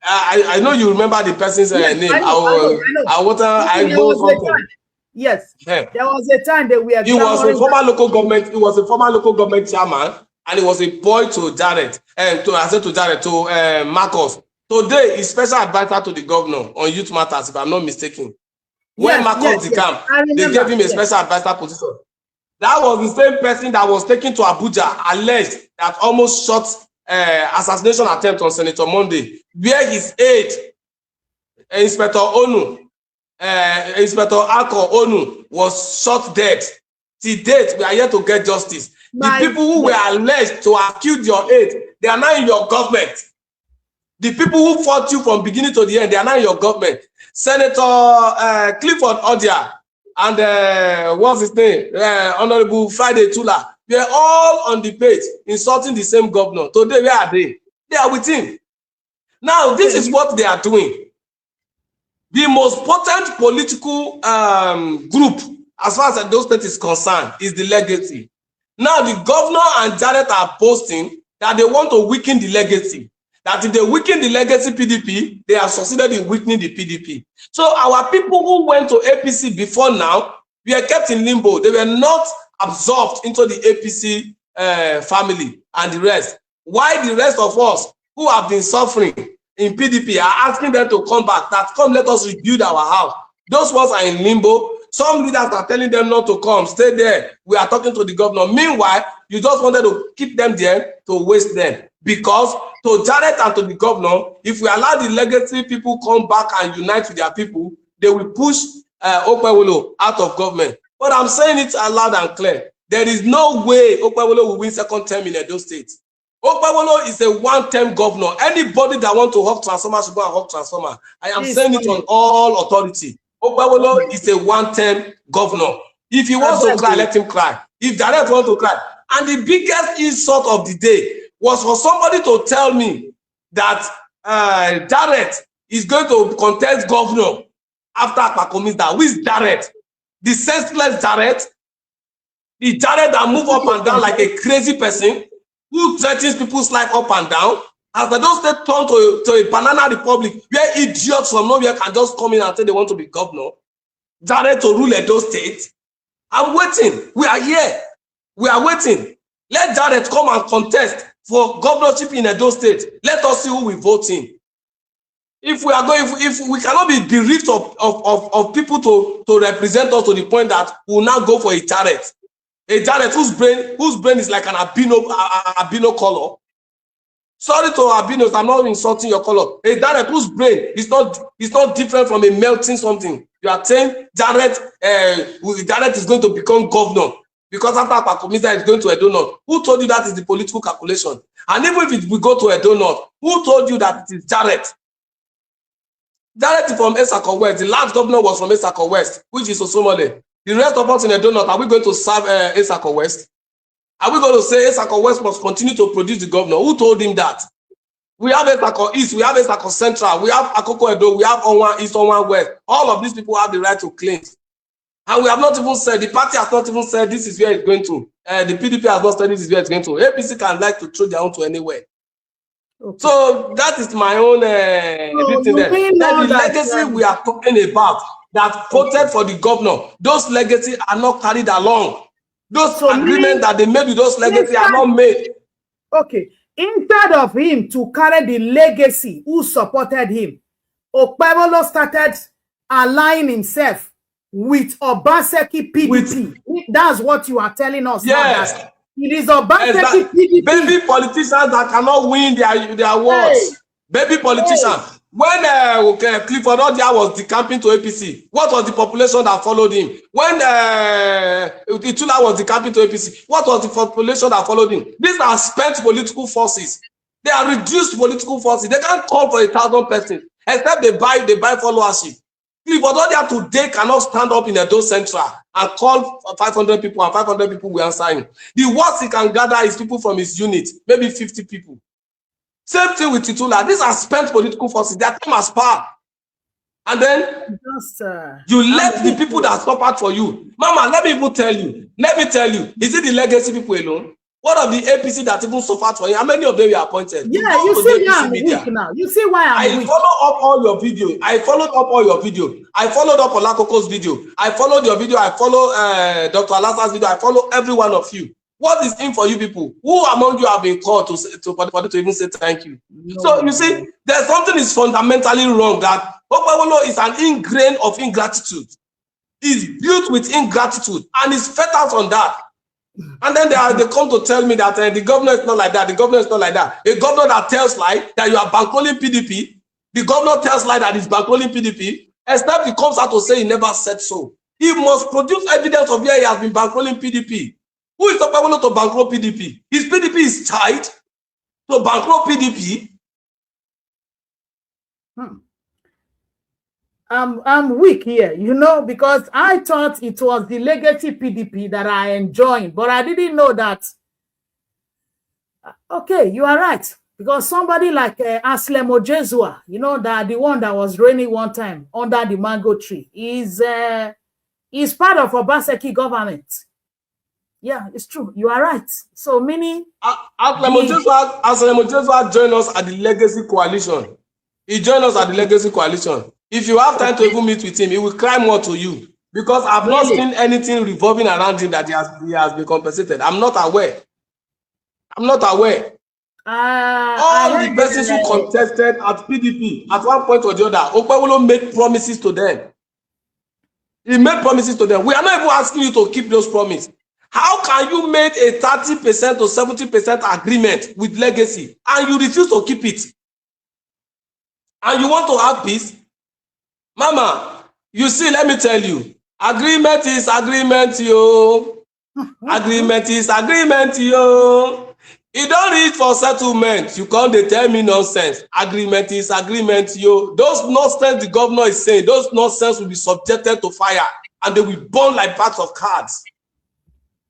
I know you remember the person's name. Yes, there was a time that we are. He was a former local government. He was a former local government chairman, and he was a boy to Jared and to Marcos. Today, he's special advisor to the governor on youth matters, if I'm not mistaken. When Marcos decame, they gave him a special advisor position. That was the same person that was taken to Abuja, alleged that almost shot assassination attempt on Senator Monday, where his aide, Inspector Alko Onu, was shot dead. To date, we are yet to get justice. The people who were alleged to have killed your aide, they are now in your government. The people who fought you from beginning to the end, they are now in your government. Senator Clifford Odia and what's his name? Honorable Friday Tula. We are all on the page insulting the same governor. Today, where are they? They are with him. Now, this is what they are doing. The most potent political group, as far as those state is concerned, is the legacy. Now, the governor and Jared are posting that they want to weaken the legacy. That if they weaken the legacy PDP, they have succeeded in weakening the PDP. So our people who went to APC before now, we are kept in limbo. They were not absorbed into the APC family and the rest. Why the rest of us who have been suffering in PDP are asking them to come back, that come let us rebuild our house. Those ones are in limbo. Some leaders are telling them not to come, stay there. We are talking to the governor. Meanwhile, you just wanted to keep them there to waste them. Because to Jared and to the governor, if we allow the legacy people come back and unite with their people, they will push Okpebhelo out of government. But I'm saying it loud and clear. There is no way Okpebhelo will win second term in Edo State. Okpebhelo is a one-term governor. Anybody that wants to hawk transformer should go and hawk transformer. I am saying it on all authority. Okpebhelo is a one-term governor. If he wants to cry, let him cry. If Jared wants to cry. And the biggest insult of the day was for somebody to tell me that Jared is going to contest governor after Akpakomita. Who is Jared? The senseless Jared? The Jared that move up and down like a crazy person who threatens people's life up and down. As the those state turn to a banana republic where idiots from nowhere can just come in and say they want to be governor. Jared to rule Edo State. I'm waiting. We are here. We are waiting. Let Jared come and contest for governorship in Edo State. Let us see who we vote in. If we are going, if we cannot be bereft of people to represent us to the point that we will now go for a Jared whose brain is like an albino color. Sorry to albinos, I'm not insulting your color. A Jared whose brain is not different from a melting something. You are saying Jared is going to become governor because after Akpakomita is going to Edo North. Who told you that is the political calculation? And even if we go to Edo North, who told you that it is Jared? Jared is from Esako West. The last governor was from Esako West, which is Osomole. The rest of us in Edo North, are we going to serve Esako West? Are we going to say Esako West must continue to produce the governor? Who told him that? We have Esako East, we have Esako Central, we have Akoko Edo, we have Onwa East, Onwa West. All of these people have the right to claim. And we have not even said, the party has not even said this is where it's going to. The PDP has not said this is where it's going to. APC can like to throw their own to anywhere. Okay. So that is my own everything there. The legacy we are talking about that voted for the governor, those legacy are not carried along. Those agreements that they made with those legacy are not made. Okay. Instead of him to carry the legacy who supported him, Okpebhelo started aligning himself with Obaseki PDP. That's what you are telling us. Yes. Now. It is Obaseki PDP. Baby politicians that cannot win their awards. Hey. Baby politicians. Hey. When Clifford Odia was decamping to APC, what was the population that followed him? When Itula was decamping to APC, what was the population that followed him? These are spent political forces. They are reduced political forces. They can't call for 1,000 persons, except they buy followership. Clifford Odia today cannot stand up in Edo Central and call 500 people, and 500 people will answer him. The worst he can gather is people from his unit, maybe 50 people. Same thing with Titula. These are spent political forces. Their time has passed. And then you left the people that suffered for you. Mama, let me tell you. Is it the legacy people alone? What of the APC that even suffered for you? How many of them were appointed? Yeah, you see why I'm weak now. You see why I'm weak. I follow up all your video. I followed up Olakoko's video. I followed your video. I follow Dr. Alasa's video. I follow every one of you. What is in for you people? Who among you have been called to even say thank you? No. So you see, there's something is fundamentally wrong. That Okpebhelo is an ingrain of ingratitude. It's built with ingratitude and it's fed out on that. And then they come to tell me that the governor is not like that. The governor is not like that. A governor that tells lie that you are bankrolling PDP. The governor tells lie that he's bankrolling PDP. Except he comes out to say he never said so. He must produce evidence of where he has been bankrolling PDP. Who is Okpebhelo to bankroll PDP? His PDP is tied to bankroll PDP. I'm weak here, you know, because I thought it was the legacy PDP that I enjoyed, but I didn't know that. Okay, you are right, because somebody like Aslem Ojezua, you know, that the one that was reigning one time under the mango tree, is part of Obaseki government. Yeah, it's true. You are right. So meaning Aslem Ojezua joined us at the legacy coalition. He joined us at the legacy coalition. If you have time to even meet with him, he will cry more to you, because I've not seen anything revolving around him that he has been compensated. I'm not aware. All the persons who contested at PDP at one point or the other, Okpebhelo made promises to them. He made promises to them. We are not even asking you to keep those promises. How can you make a 30% or 70% agreement with legacy and you refuse to keep it? And you want to have peace? Mama, you see, let me tell you, agreement is agreement, yo. Agreement is agreement, yo. You don't reach for settlement. You can't tell me nonsense. Agreement is agreement, yo. Those nonsense the governor is saying, those nonsense will be subjected to fire and they will burn like packs of cards.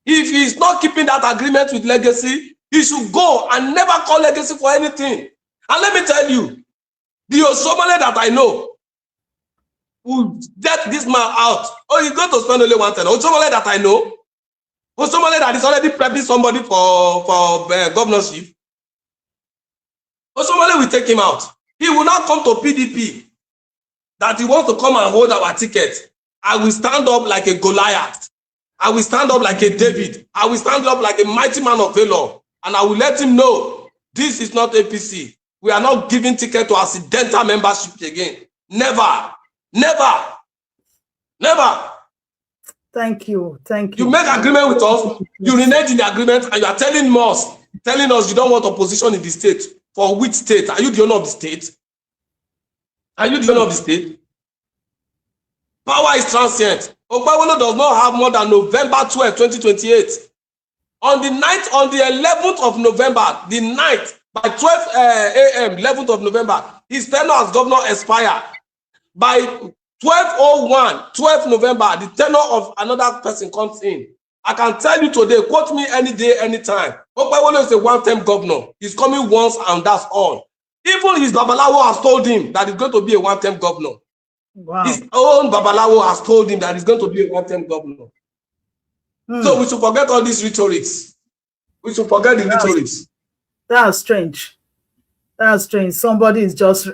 If he is not keeping that agreement with legacy, he should go and never call legacy for anything. And let me tell you, the Osomole that I know will get this man out. Oh, he's going to spend only one time. Osomole that I know, Osomole that is already prepping somebody for governorship, Osomole will take him out. He will not come to PDP that he wants to come and hold our ticket. I will stand up like a Goliath. I will stand up like a David. I will stand up like a mighty man of valor. And I will let him know this is not APC. We are not giving ticket to accidental membership again. Never. Never. Never. Thank you. Thank you. You make agreement with us, you renege in the agreement, and you are telling us you don't want opposition in the state. For which state? Are you the owner of the state? Are you the owner of the state? Power is transient. Okpebhelo does not have more than November 12, 2028. On the 11th of November, the 9th, by 12 a.m., 11th of November, his tenure as governor expired. By 12:01, 12 November, the tenure of another person comes in. I can tell you today, quote me any day, anytime. Okpebhelo is a one-term governor. He's coming once and that's all. Even his Babalawo has told him that he's going to be a one-term governor. Wow. His own Babalawo has told him that he's going to be a one-term governor. So we should forget all these rhetorics. We should forget the rhetorics. That's strange. That's strange. Somebody is just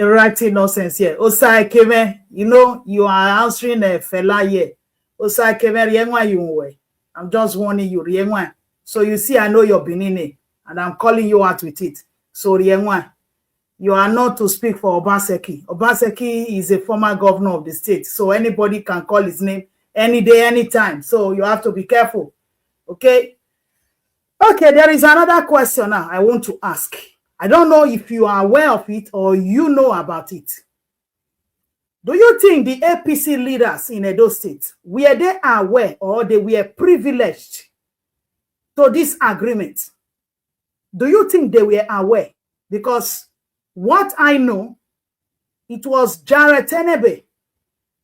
writing nonsense here. Osai Keme, you know, you are answering a fella here. Osai Keme, I'm just warning you. So you see, I know you're Benin, and I'm calling you out with it. So you are not to speak for Obaseki. Obaseki is a former governor of the state. So anybody can call his name any day, anytime. So you have to be careful. Okay? Okay, there is another question now I want to ask. I don't know if you are aware of it or you know about it. Do you think the APC leaders in Edo State, were they aware or they were privileged to this agreement? Do you think they were aware? Because what I know, it was Jarrett Enebe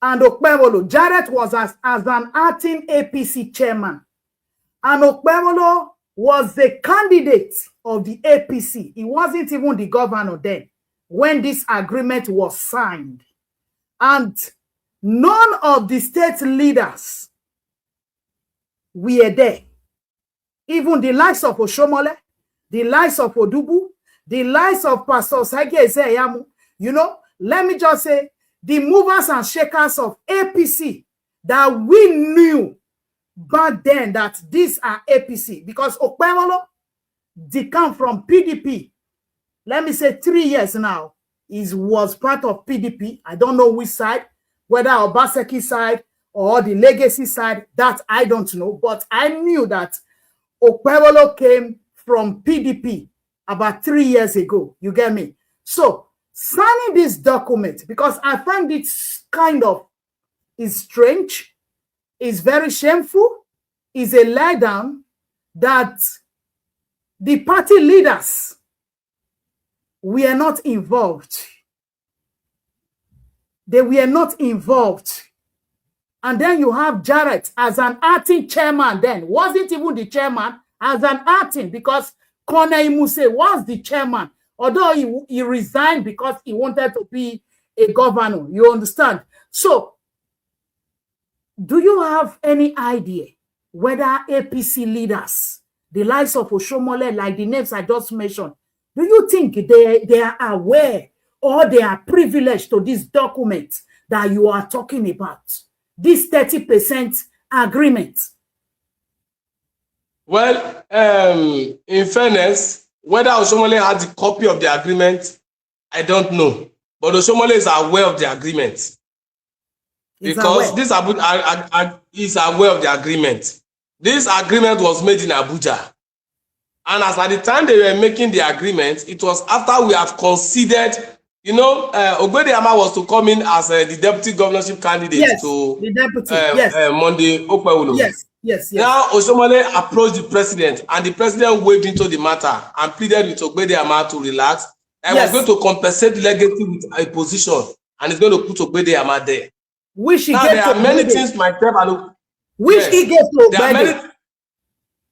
and Okpebhelo. Jarrett was as an acting APC chairman. And Okpebhelo was the candidate of the APC. He wasn't even the governor then when this agreement was signed. And none of the state leaders were there. Even the likes of Oshomole, the likes of Odubu, the likes of Pastor Sage Ezeyamu, you know, let me just say, the movers and shakers of APC that we knew back then that these are APC, because Okpebhelo, they come from PDP. Let me say 3 years now, was part of PDP. I don't know which side, whether Obaseki side or the legacy side, that I don't know. But I knew that Okpebhelo came from PDP about 3 years ago. You get me? So signing this document, because I find it kind of is strange, is very shameful, is a letdown that the party leaders were not involved. They were not involved. And then you have Jarrett as an acting chairman then. Wasn't even the chairman, as an acting, because Kone Imuse was the chairman. Although he resigned because he wanted to be a governor. You understand? So, do you have any idea whether APC leaders, the likes of Oshomole, like the names I just mentioned, do you think they are aware or they are privileged to this document that you are talking about? This 30% agreement? Well, in fairness, whether Oshomole had the copy of the agreement, I don't know. But Oshomole is aware of the agreement. Because this is aware of the agreement. This agreement was made in Abuja. And as at the time they were making the agreement, it was after we have considered, you know, Ogbehide was to come in as the deputy governorship candidate to the deputy, Monday Okpebhelo. Yes. Now Oshomole approached the president, and the president waved into the matter and pleaded with Ogbehide to relax. I was going to compensate legacy with a position, and he's going to put Ogbehide there. Which he now gave there to are many Ogbehide. things myself and which he gave to Ogbehide.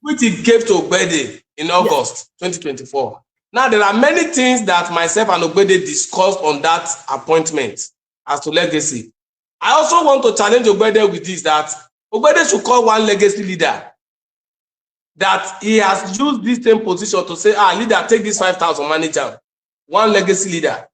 Which he gave to Ogbehide in August 2024. Now there are many things that myself and Ogbehide discussed on that appointment as to legacy. I also want to challenge Ogbehide with this, that Ogbehide should call one legacy leader that he has used this same position to say, leader, take this 5,000 manager. One legacy leader.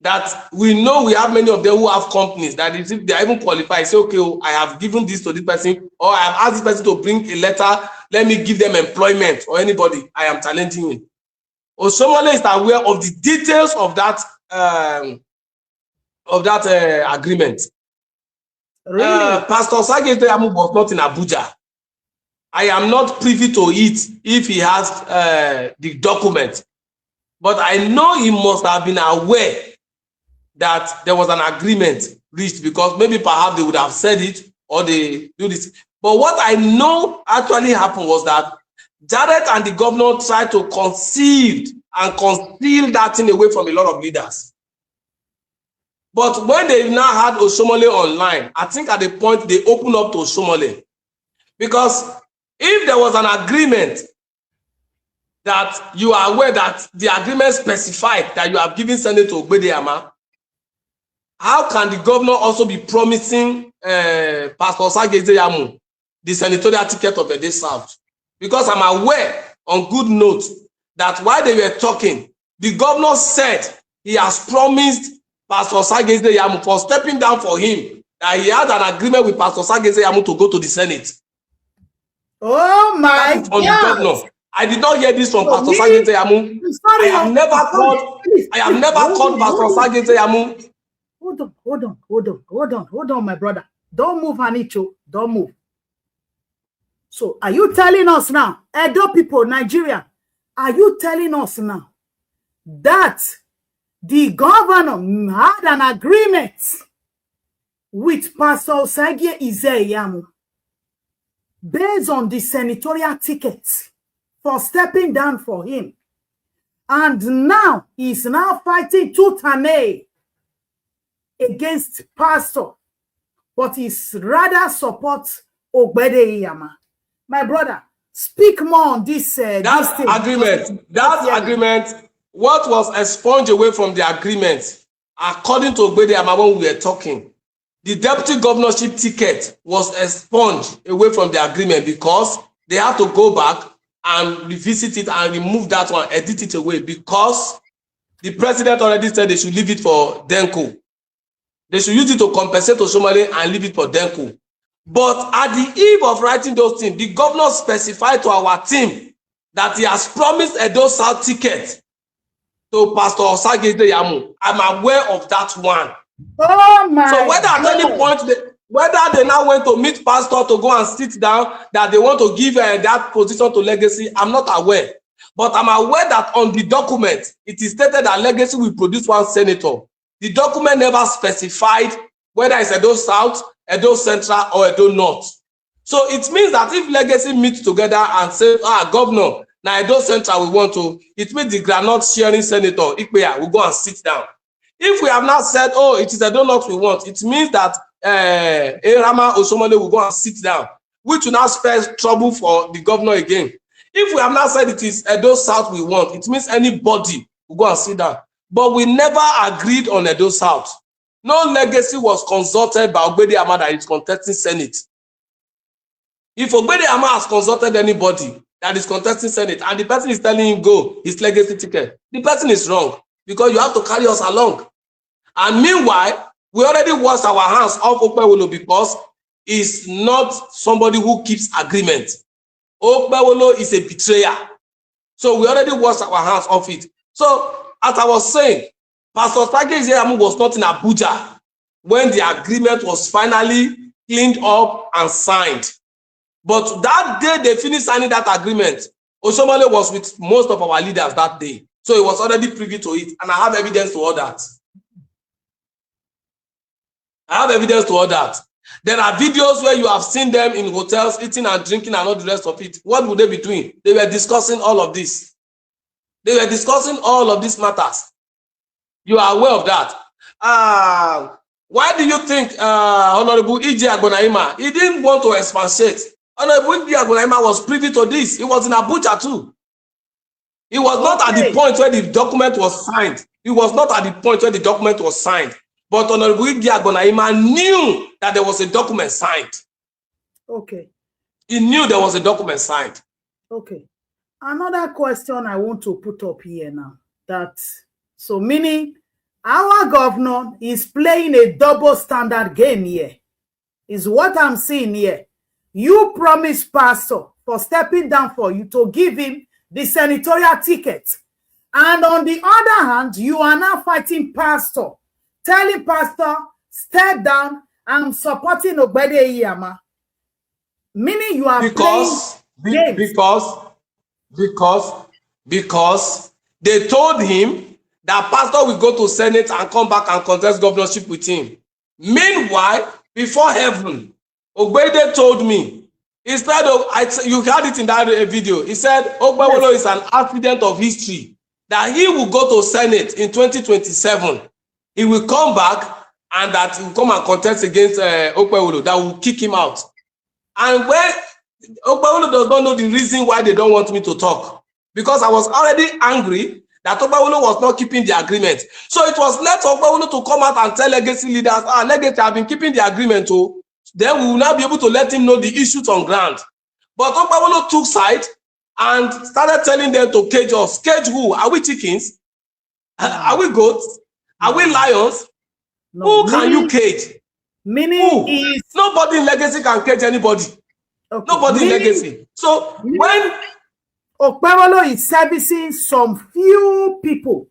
That we know we have many of them who have companies that if they are even qualified, say, okay, I have given this to this person, or I have asked this person to bring a letter, let me give them employment, or anybody. I am challenging him. Oshomole is aware of the details of that agreement. Really? Pastor Sage Ezeyamu was not in Abuja. I am not privy to it if he has the document, but I know he must have been aware that there was an agreement reached, because maybe perhaps they would have said it or they do this. But what I know actually happened was that Jarrett and the governor tried to conceal that thing away from a lot of leaders. But when they now had Oshomole online, I think at the point they opened up to Oshomole. Because if there was an agreement that you are aware that the agreement specified that you have given Senate to Ogbehide, how can the governor also be promising Pastor Sage Ezeyamu the senatorial ticket of the day South? Because I'm aware, on good note, that while they were talking, the governor said he has promised Pastor Sage Ezeyamu for stepping down for him, that he had an agreement with Pastor Sage Ezeyamu to go to the Senate. Oh my God! I did not hear this from Pastor Sage Ezeyamu. I have never called Pastor Sage Ezeyamu. Hold on, my brother. Don't move, Anicho. Don't move. So, are you telling us now, Edo people, Nigeria, are you telling us now that the governor had an agreement with Pastor Sage Ezeyamu based on the senatorial ticket for stepping down for him? And now he's now fighting tooth and nail against Pastor, but he's rather supports Ogbehide. My brother, Speak more on this. That agreement, what was expunged away from the agreement, according to Ogbehide when we were talking, the deputy governorship ticket was expunged away from the agreement because they had to go back and revisit it and remove that one, edit it away, because the president already said they should leave it for Denko. They should use it to compensate to Somali and leave it for Denko. But at the eve of writing those things, the governor specified to our team that he has promised a Edo South ticket to Pastor Ogbehide Yamu. I'm aware of that one. Oh my! So whether at any point, whether they now went to meet pastor to go and sit down, that they want to give that position to Legacy, I'm not aware. But I'm aware that on the document, it is stated that Legacy will produce one senator. The document never specified whether it's Edo South, Edo Central, or Edo North. So it means that if Legacy meets together and say, governor, now Edo Central we want to, it means the granite sharing senator, Ikpeya, will go and sit down. If we have not said, oh, it is Edo North we want, it means that Ihama or somebody will go and sit down, which will now spare trouble for the governor again. If we have not said it is Edo South we want, it means anybody will go and sit down. But we never agreed on Edo South. No Legacy was consulted by Ogbehide that is contesting Senate. If Ogbehide has consulted anybody that is contesting Senate and the person is telling him go, his Legacy ticket, the person is wrong because you have to carry us along. And meanwhile, we already washed our hands off Okpebhelo because he's not somebody who keeps agreement. Okpebhelo is a betrayer. So we already washed our hands off it. So as I was saying, Pastor Ogbehide was not in Abuja when the agreement was finally cleaned up and signed. But that day they finished signing that agreement, Osomole was with most of our leaders that day. So he was already privy to it. And I have evidence to all that. There are videos where you have seen them in hotels eating and drinking and all the rest of it. What would they be doing? They were discussing all of this. They were discussing all of these matters. You are aware of that. Why do you think Honorable E.J. Agbonaima, he didn't want to expatiate? Honorable E.J. Agbonaima was privy to this. He was in Abuja too. He was not at the point where the document was signed. He was not at the point where the document was signed. But Honorable E.J. Agbonaima knew that there was a document signed. Okay. He knew there was a document signed. Okay. Another question I want to put up here now. So meaning our governor is playing a double standard game here. Is what I'm seeing here. You promised pastor for stepping down for you to give him the senatorial ticket. And on the other hand, you are now fighting pastor, telling pastor, step down, I'm supporting Ogbehide Ihama. Meaning you are because they told him that pastor will go to Senate and come back and contest governorship with him. Meanwhile, before heaven, Ogbehide told me, instead of, you heard it in that video, he said Okpebhelo is an accident of history, that he will go to Senate in 2027. He will come back and that he will come and contest against Okpebhelo, that will kick him out. And when Okpebhelo does not know the reason why they don't want me to talk, because I was already angry that Okpebhelo was not keeping the agreement. So it was left for Okpebhelo to come out and tell Legacy leaders, Legacy have been keeping the agreement too. Then we will not be able to let him know the issues on ground. But Okpebhelo took side and started telling them to cage us. Cage who? Are we chickens? Are we goats? Are we lions? No. Who can you cage? Meaning nobody in Legacy can cage anybody. Okay. Nobody in Legacy. So when Okpebhelo is servicing some few people,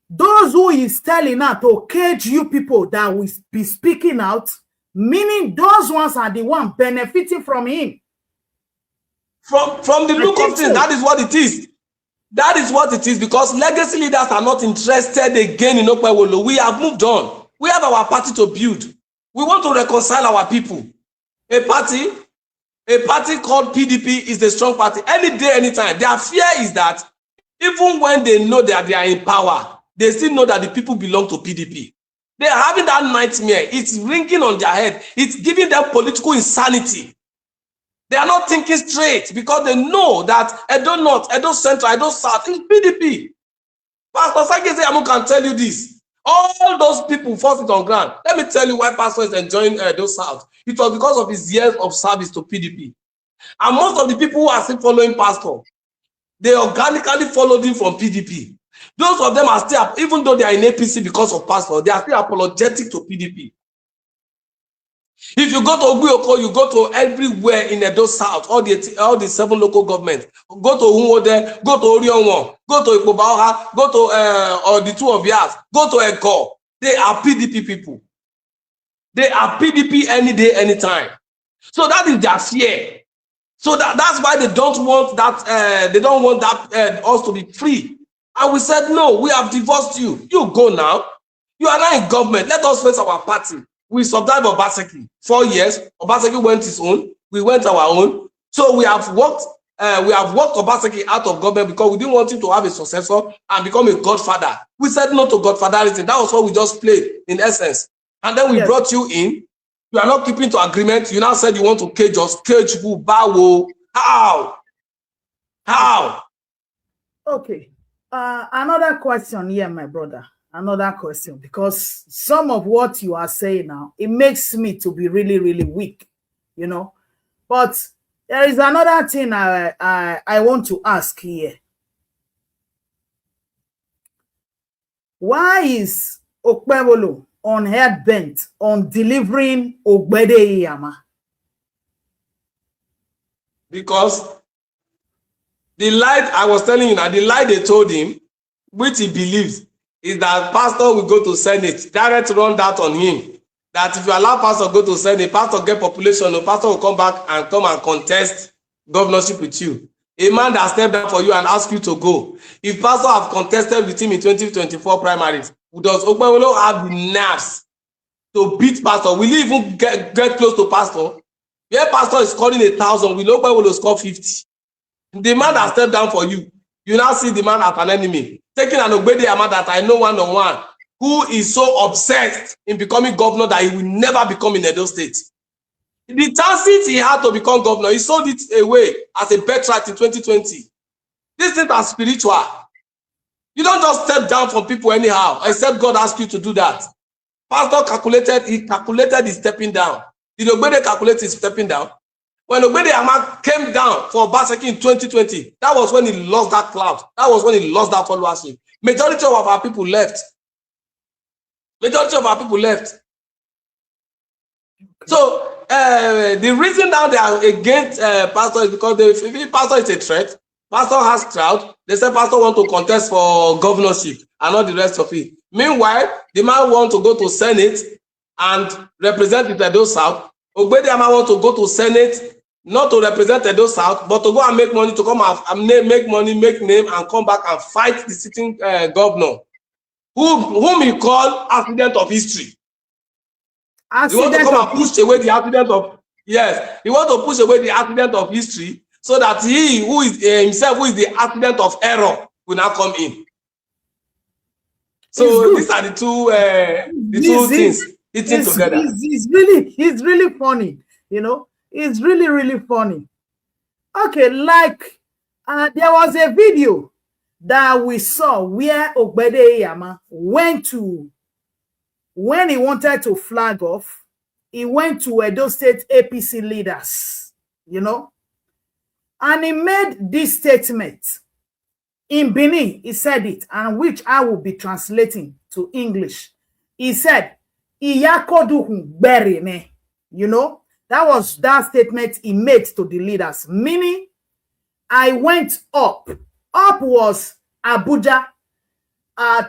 those who is telling out to cage you people that will be speaking out, meaning those ones are the ones benefiting from him. From the look of things, that is what it is. That is what it is, because Legacy leaders are not interested again in Okpebhelo. We have moved on. We have our party to build. We want to reconcile our people. A party called PDP is the strong party. Any day, anytime. Their fear is that even when they know that they are in power, they still know that the people belong to PDP. They are having that nightmare. It's ringing on their head. It's giving them political insanity. They are not thinking straight because they know that Edo North, Edo Central, Edo South is PDP. Pastor Sakese Amu can tell you this. All those people forced it on ground. Let me tell you why Pastor is enjoying Edo South. It was because of his years of service to PDP. And most of the people who are still following Pastor, they organically followed him from PDP. Those of them are still, even though they are in APC because of Pastor, they are still apologetic to PDP. If you go to Ogbehide, you go to everywhere in Edo South, all the 7 local governments. Go to Umode, go to Orionwo, go to Okpebhelo, go to or the 2 of yours, go to Eko. They are PDP people. They are PDP any day, anytime. So that is their fear. So that's why they don't want that. They don't want that us to be free. And we said no. We have divorced you. You go now. You are now in government. Let us face our party. We survived Obaseki 4 years. Obaseki went his own. We went our own. So we have worked. We have worked Obaseki out of government because we didn't want him to have a successor and become a godfather. We said no to godfatherism. That was what we just played in essence. And then we brought you in. You are not keeping to agreement. You now said you want to cage us. Cage who? Bawo. How? How? Okay. Another question here, my brother. Another question, because some of what you are saying now, it makes me to be really, really weak, you know. But there is another thing I want to ask here. Why is Okpebhelo on head bent on delivering Ogbehide Ihama? Because the lie I was telling you now, the lie they told him, which he believes, is that pastor will go to Senate. Direct run that on him. That if you allow pastor go to Senate, pastor get population, the pastor will come back and come and contest governorship with you. A man that stepped down for you and asked you to go. If pastor have contested with him in 2024 primaries, does Okpebhelo have the nerves to beat pastor? Will he even get close to pastor? Where pastor is scoring 1,000, will Okpebhelo score 50? The man that stepped down for you, you now see the man as an enemy. Taking an Ogbehide Ihama that I know one-on-one, who is so obsessed in becoming governor that he will never become in Edo State. The chances he had to become governor, he sold it away as a birthright in 2020. These things are spiritual. You don't just step down from people anyhow, except God asked you to do that. Pastor calculated his stepping down. Did Ogbehide calculate his stepping down? When Ogbehide Ihama came down for Obaseki in 2020, that was when he lost that clout. That was when he lost that followership. Majority of our people left. Majority of our people left. So the reason now they are against pastor is because they feel pastor is a threat. Pastor has crowd. They say pastor want to contest for governorship and not the rest of it. Meanwhile, the man want to go to Senate and represent the Edo South. Ogbehide Ihama want to go to Senate not to represent Edo South, but to go and make money, to come and make money, make name, and come back and fight the sitting governor, whom he called accident of history. He want to come and push away the accident of, yes, he want to push away the accident of history so that he, who is himself, who is the accident of error, will now come in. So these are the two things eating together. It's really funny, you know. It's really, really funny. Okay, like there was a video that we saw where Ogbehide Ihama went to, when he wanted to flag off, he went to Edo State APC leaders, you know, and he made this statement. In Benin, he said it, and which I will be translating to English. He said, "Iyakoduhun bere me," you know. That was that statement he made to the leaders, meaning I went up. Up was Abuja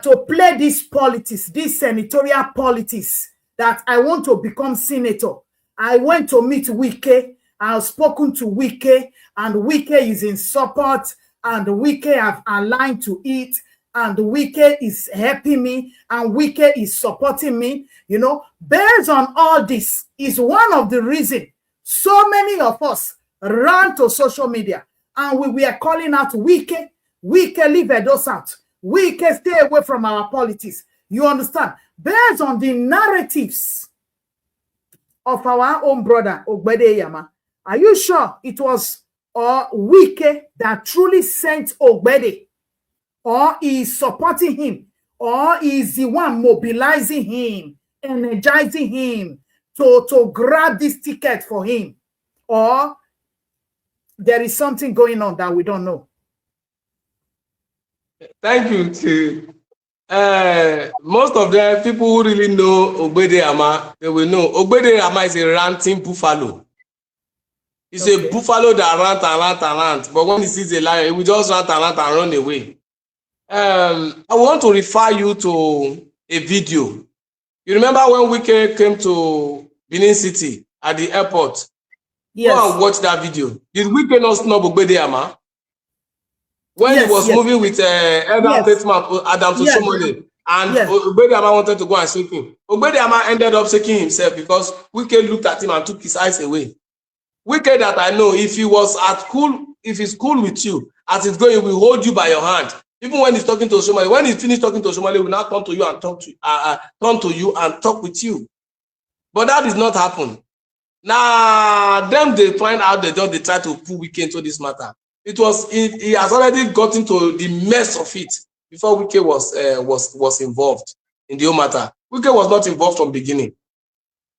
to play this politics, this senatorial politics, that I want to become senator. I went to meet Wike. I have spoken to Wike, and Wike is in support, and Wike have aligned to it, and Wike is helping me, and Wike is supporting me. You know, based on all this is one of the reasons so many of us ran to social media and we were calling out Wike, leave Edo South, Wike, stay away from our politics. You understand? Based on the narratives of our own brother Ogbehide Ihama, Are you sure it was Wike that truly sent Ogbehide, or is supporting him, or is the one mobilizing him, energizing him to grab this ticket for him? Or there is something going on that we don't know? Thank you. To most of the people who really know Ihama, they will know Ihama is a ranting buffalo. It's a buffalo that rant and rant and rant, but when he sees a lion, he will just rant and rant and run away. I want to refer you to a video. You remember when Wike came to Benin City at the airport? Yes. Go and watch that video. Did Wike not snub Ihama? When he was moving with elder statesman Adam Soshomole, and Ihama wanted to go and shake him. Ihama ended up shaking himself because Wike looked at him and took his eyes away. Wike that I know, if he's cool with you, as it's going, he will hold you by your hand. Even when he's talking to Soshomole, when he's finished talking to Soshomole, he will now turn to you and talk with you. But that did not happen. Now, them they find out they try to pull Wike into this matter. He has already gotten to the mess of it before Wike was involved in the whole matter. Wike was not involved from beginning.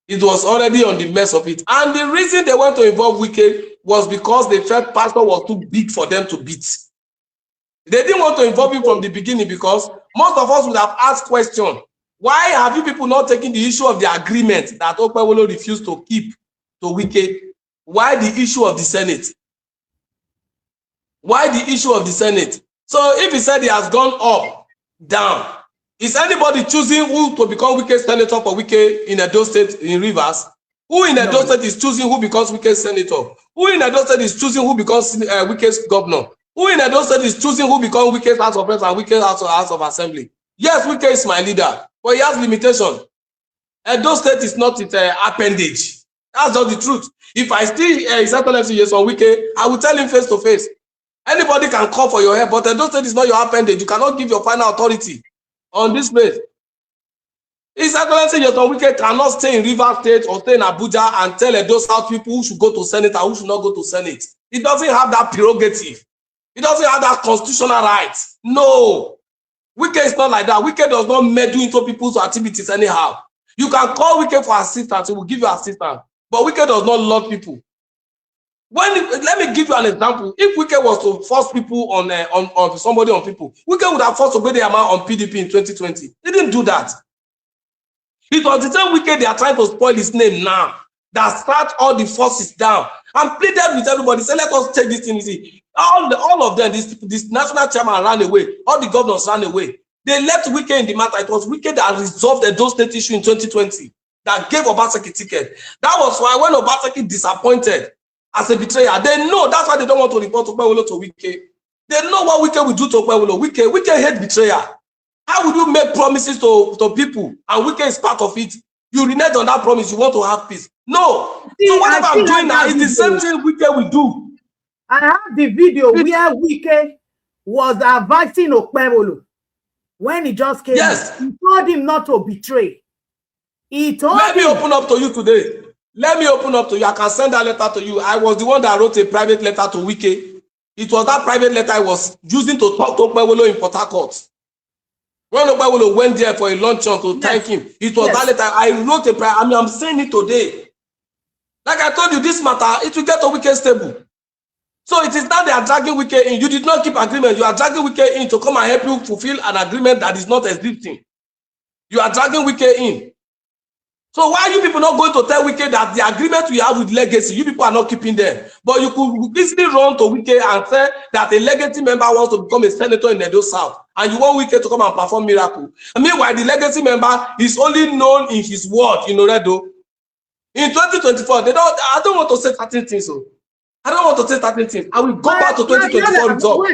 It was already on the mess of it. And the reason they want to involve Wike was because they felt pastor was too big for them to beat. They didn't want to involve him from the beginning because most of us would have asked question. Why have you people not taken the issue of the agreement that Okpebhelo refused to keep to Wike? Why the issue of the Senate? Why the issue of the Senate? So if he said he has gone up, down, is anybody choosing who to become Wike's senator for Wike in Edo State, in Rivers? Who in Edo State is choosing who becomes Wike's senator? Who in Edo State is choosing who becomes Wike's governor? Who in Edo State is choosing who becomes Wike's House of Reps and Wike's House of Assembly? Yes, Wike is my leader, but he has limitation. Edo State is not its appendage. That's not the truth. If I still settle yes on Wike, I will tell him face to face. Anybody can call for your help, but Edo State is not your appendage. You cannot give your final authority on this place. His Excellency Yeton Wike cannot stay in Rivers State or stay in Abuja and tell Edo South people who should go to Senate and who should not go to Senate. He doesn't have that prerogative. He doesn't have that constitutional right. No. Wike is not like that. Wike does not meddle into people's activities anyhow. You can call Wike for assistance. He will give you assistance. But Wike does not love people. Let me give you an example. If Wike was to force people on somebody on people, Wike would have forced Ihama on PDP in 2020. He didn't do that. It was the same Wike they are trying to spoil his name now, that start all the forces down and pleaded with everybody. Say, let us take this thing easy. All of them, this national chairman ran away. All the governors ran away. They left Wike in the matter. It was Wike that resolved the Edo State issue in 2020 that gave Obaseki ticket. That was why when Obaseki disappointed as a betrayer, they know that's why they don't want to report Okpebhelo to Wike. They know what Wike will do to Okpebhelo. Wike hate betrayer. How would you make promises to people and Wike is part of it? You renege on that promise, you want to have peace. No. So whatever I'm doing now is the same thing Wike will do. I have the video where Wike was advising Okpebhelo when he just came. Yes. He told him not to betray. Let me open up to you today. Let me open up to you. I can send that letter to you. I was the one that wrote a private letter to Wike. It was that private letter I was using to talk to Okpebhelo in Port Harcourt. When Okpebhelo went there for a luncheon to thank him, it was that letter. I wrote a prayer. I'm saying it today. Like I told you, this matter, it will get to Wike stable. So it is now they are dragging Wike in. You did not keep agreement. You are dragging Wike in to come and help you fulfill an agreement that is not existing. You are dragging Wike in. So why are you people not going to tell Wike that the agreement we have with Legacy, you people are not keeping them? But you could easily run to Wike and say that a Legacy member wants to become a senator in Edo South, and you want Wike to come and perform miracle. And meanwhile, the Legacy member is only known in his word in Oredo. In 2024, I don't want to say certain things. So I don't want to say certain things. I will go back to 2024 result.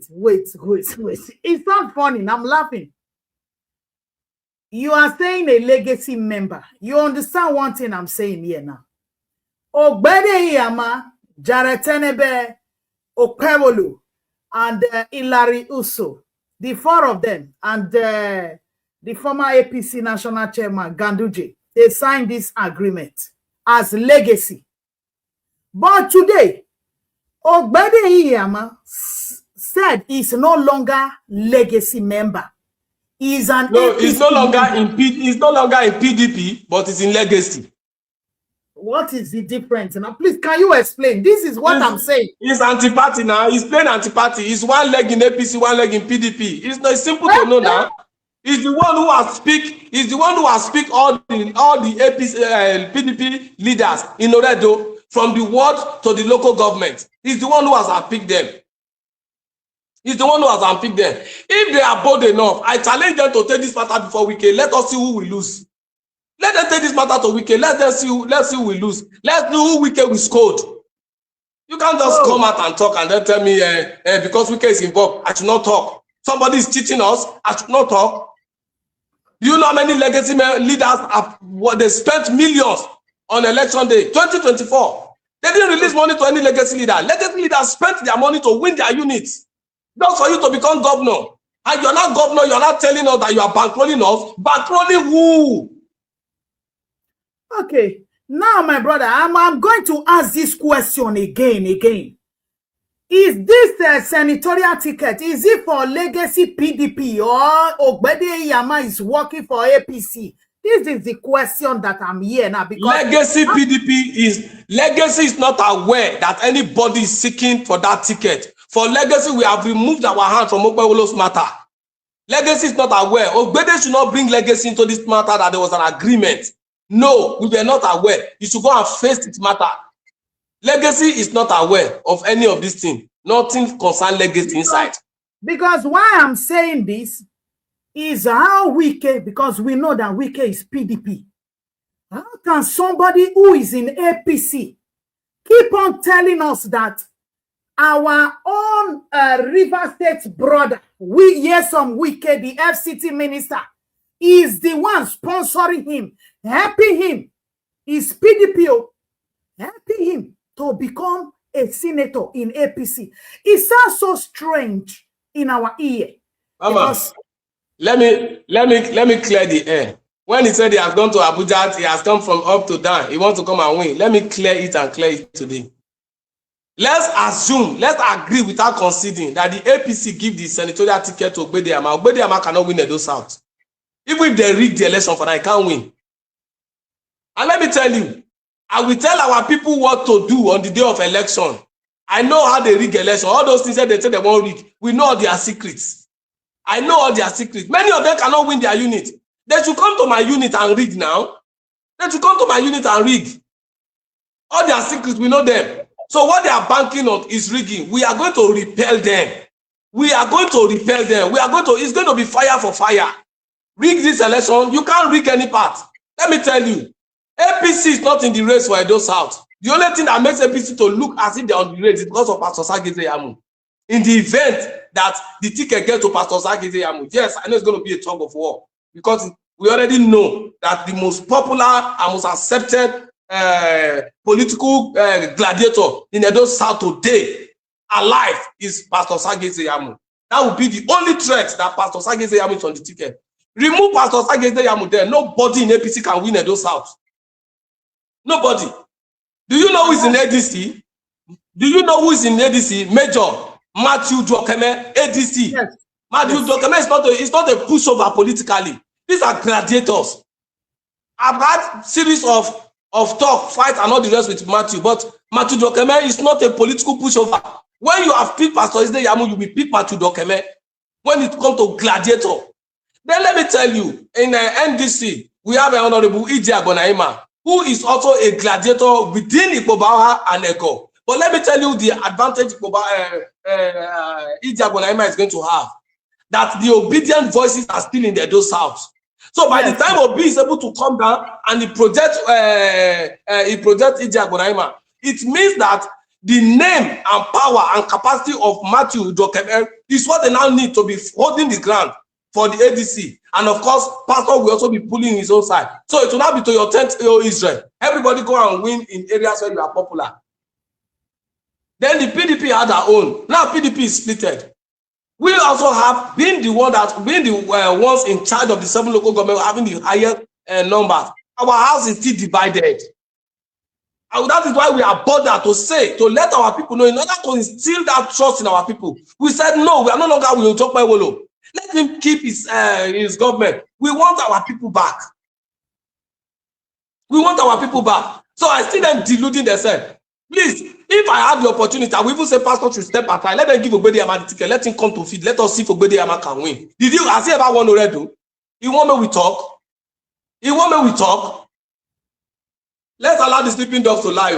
Wait. It's not funny. I'm laughing. You are saying a Legacy member. You understand one thing I'm saying here now. Ogbehide, Ihama, Jaretenebe, Okpebhelo, and Hilary Uso, the four of them, and the former APC national chairman, Ganduje, they signed this agreement as Legacy. But today, Ihama said he's no longer legacy member. He's an No, APC he's no longer member. he's no longer in PDP, but he's in legacy. What is the difference? Now, please, can you explain? This is what I'm saying. He's anti-party now. He's playing anti-party. He's one leg in APC, one leg in PDP. It's simple to know now. He's the one who has speak. He's the one who has speak all the APC PDP leaders in Oredo from the ward to the local government. He's the one who has unpicked them. He's the one who has unpicked them. If they are bold enough, I challenge them to take this matter before weekend. Let us see who will lose. Let them take this matter to weekend. Let's see who will lose. Let's know who weekend will scold. You can't just come out and talk and then tell me because weekend is involved, I should not talk. Somebody is cheating us, I should not talk. Do you know how many legacy leaders have they spent millions on election day 2024? They didn't release money to any legacy leader. Legacy leaders spent their money to win their units. Just for you to become governor. And you're not governor, you're not telling us that you are bankrolling us. Bankrolling who? Okay. Now, my brother, I'm going to ask this question again. Is this senatorial ticket, is it for legacy PDP or Ogbehide Ihama is working for APC? This is the question that I'm here now. Because legacy is not aware that anybody is seeking for that ticket. For legacy, we have removed our hand from Okpebhelo's matter. Legacy is not aware. Ogbehide should not bring legacy into this matter that there was an agreement. No, we were not aware. You should go and face this matter. Legacy is not aware of any of these things. Nothing concerns legacy inside. Because why I'm saying this is how Wike, because we know that Wike is PDP. How can somebody who is in APC keep on telling us that our own River State brother, Yesom Wike, the FCT minister, is the one sponsoring him, helping him, is PDP, helping him to become a senator in APC. It sounds so strange in our ear. Mama, let me clear the air. When he said he has gone to Abuja, he has come from up to down. He wants to come and win. Let me clear it today. Let's assume, let's agree without conceding that the APC give the senatorial ticket to Ogbehide Ihama. Ogbehide Ihama cannot win Edo South. Even if they rig the election for that, he can't win. And let me tell you, I will tell our people what to do on the day of election. I know how they rig election. All those things that they say they won't rig. We know all their secrets. I know all their secrets. Many of them cannot win their unit. They should come to my unit and rig now. They should come to my unit and rig. All their secrets, we know them. So what they are banking on is rigging. We are going to repel them. We are going to repel them. It's going to be fire for fire. Rig this election. You can't rig any part. Let me tell you. APC is not in the race for Edo South. The only thing that makes APC to look as if they're on the race is because of Pastor Sageze Yamu. In the event that the ticket gets to Pastor Sageze Yamu, yes, I know it's going to be a tug of war. Because we already know that the most popular and most accepted political gladiator in Edo South today, alive, is Pastor Sageze Yamu. That would be the only threat that Pastor Sageze Yamu is on the ticket. Remove Pastor Sageze Yamu there, nobody in APC can win Edo South. Nobody. Do you know who is in ADC? Do you know who is in ADC? Major Matthew Dwokeme, ADC. Yes. Matthew Dwokeme is not a pushover politically. These are gladiators. I've had series of talk, fight, and all the rest with Matthew, but Matthew Dwokeme is not a political pushover. When you have picked Pastor Sageze Yamu, you will pick Matthew Dwokeme. When it comes to gladiator, then let me tell you, in NDC, we have an Honorable Ihama, who is also a gladiator within Okpebhelo and Eko. But let me tell you the advantage Ihama is going to have. That the obedient voices are still in the Edo South. So by the time Obi is able to come down and he project Ihama, it means that the name and power and capacity of Matthew Dwokeme is what they now need to be holding the ground for the ADC. And of course, Pastor will also be pulling his own side. So it will not be to your tent, Israel. Everybody go and win in areas where you are popular. Then the PDP had their own. Now PDP is splitted. We also have been the ones in charge of the 7 local government having the highest numbers. Our house is still divided. And that is why we are bothered to say, to let our people know, in order to instill that trust in our people. We said, no, we are no longer with Okpebhelo. Let him keep his government. We want our people back. We want our people back. So I see them deluding themselves. Please, if I have the opportunity, I will even say Pastor should step aside. Let them give Ihama the ticket. Let him come to feed. Let us see if Ihama can win. Has he ever won already? He want me we talk? He want me we talk? Let's allow the sleeping dogs to lie.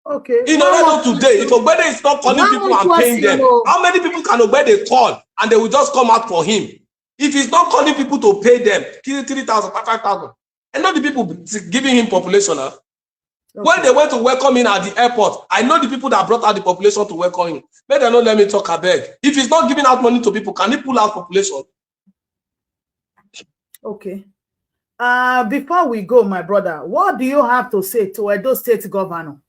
Okay. In order today, if Ogbehide is not calling people and paying them, how many people can Ogbehide call and they will just come out for him? If he's not calling people to pay them, 3,000, 5,000. I know the people giving him population. Huh? Okay. When they went to welcome him at the airport, I know the people that brought out the population to welcome him. May they not let me talk a beg. If he's not giving out money to people, can he pull out population? Okay. Before we go, my brother, what do you have to say to Edo State Governor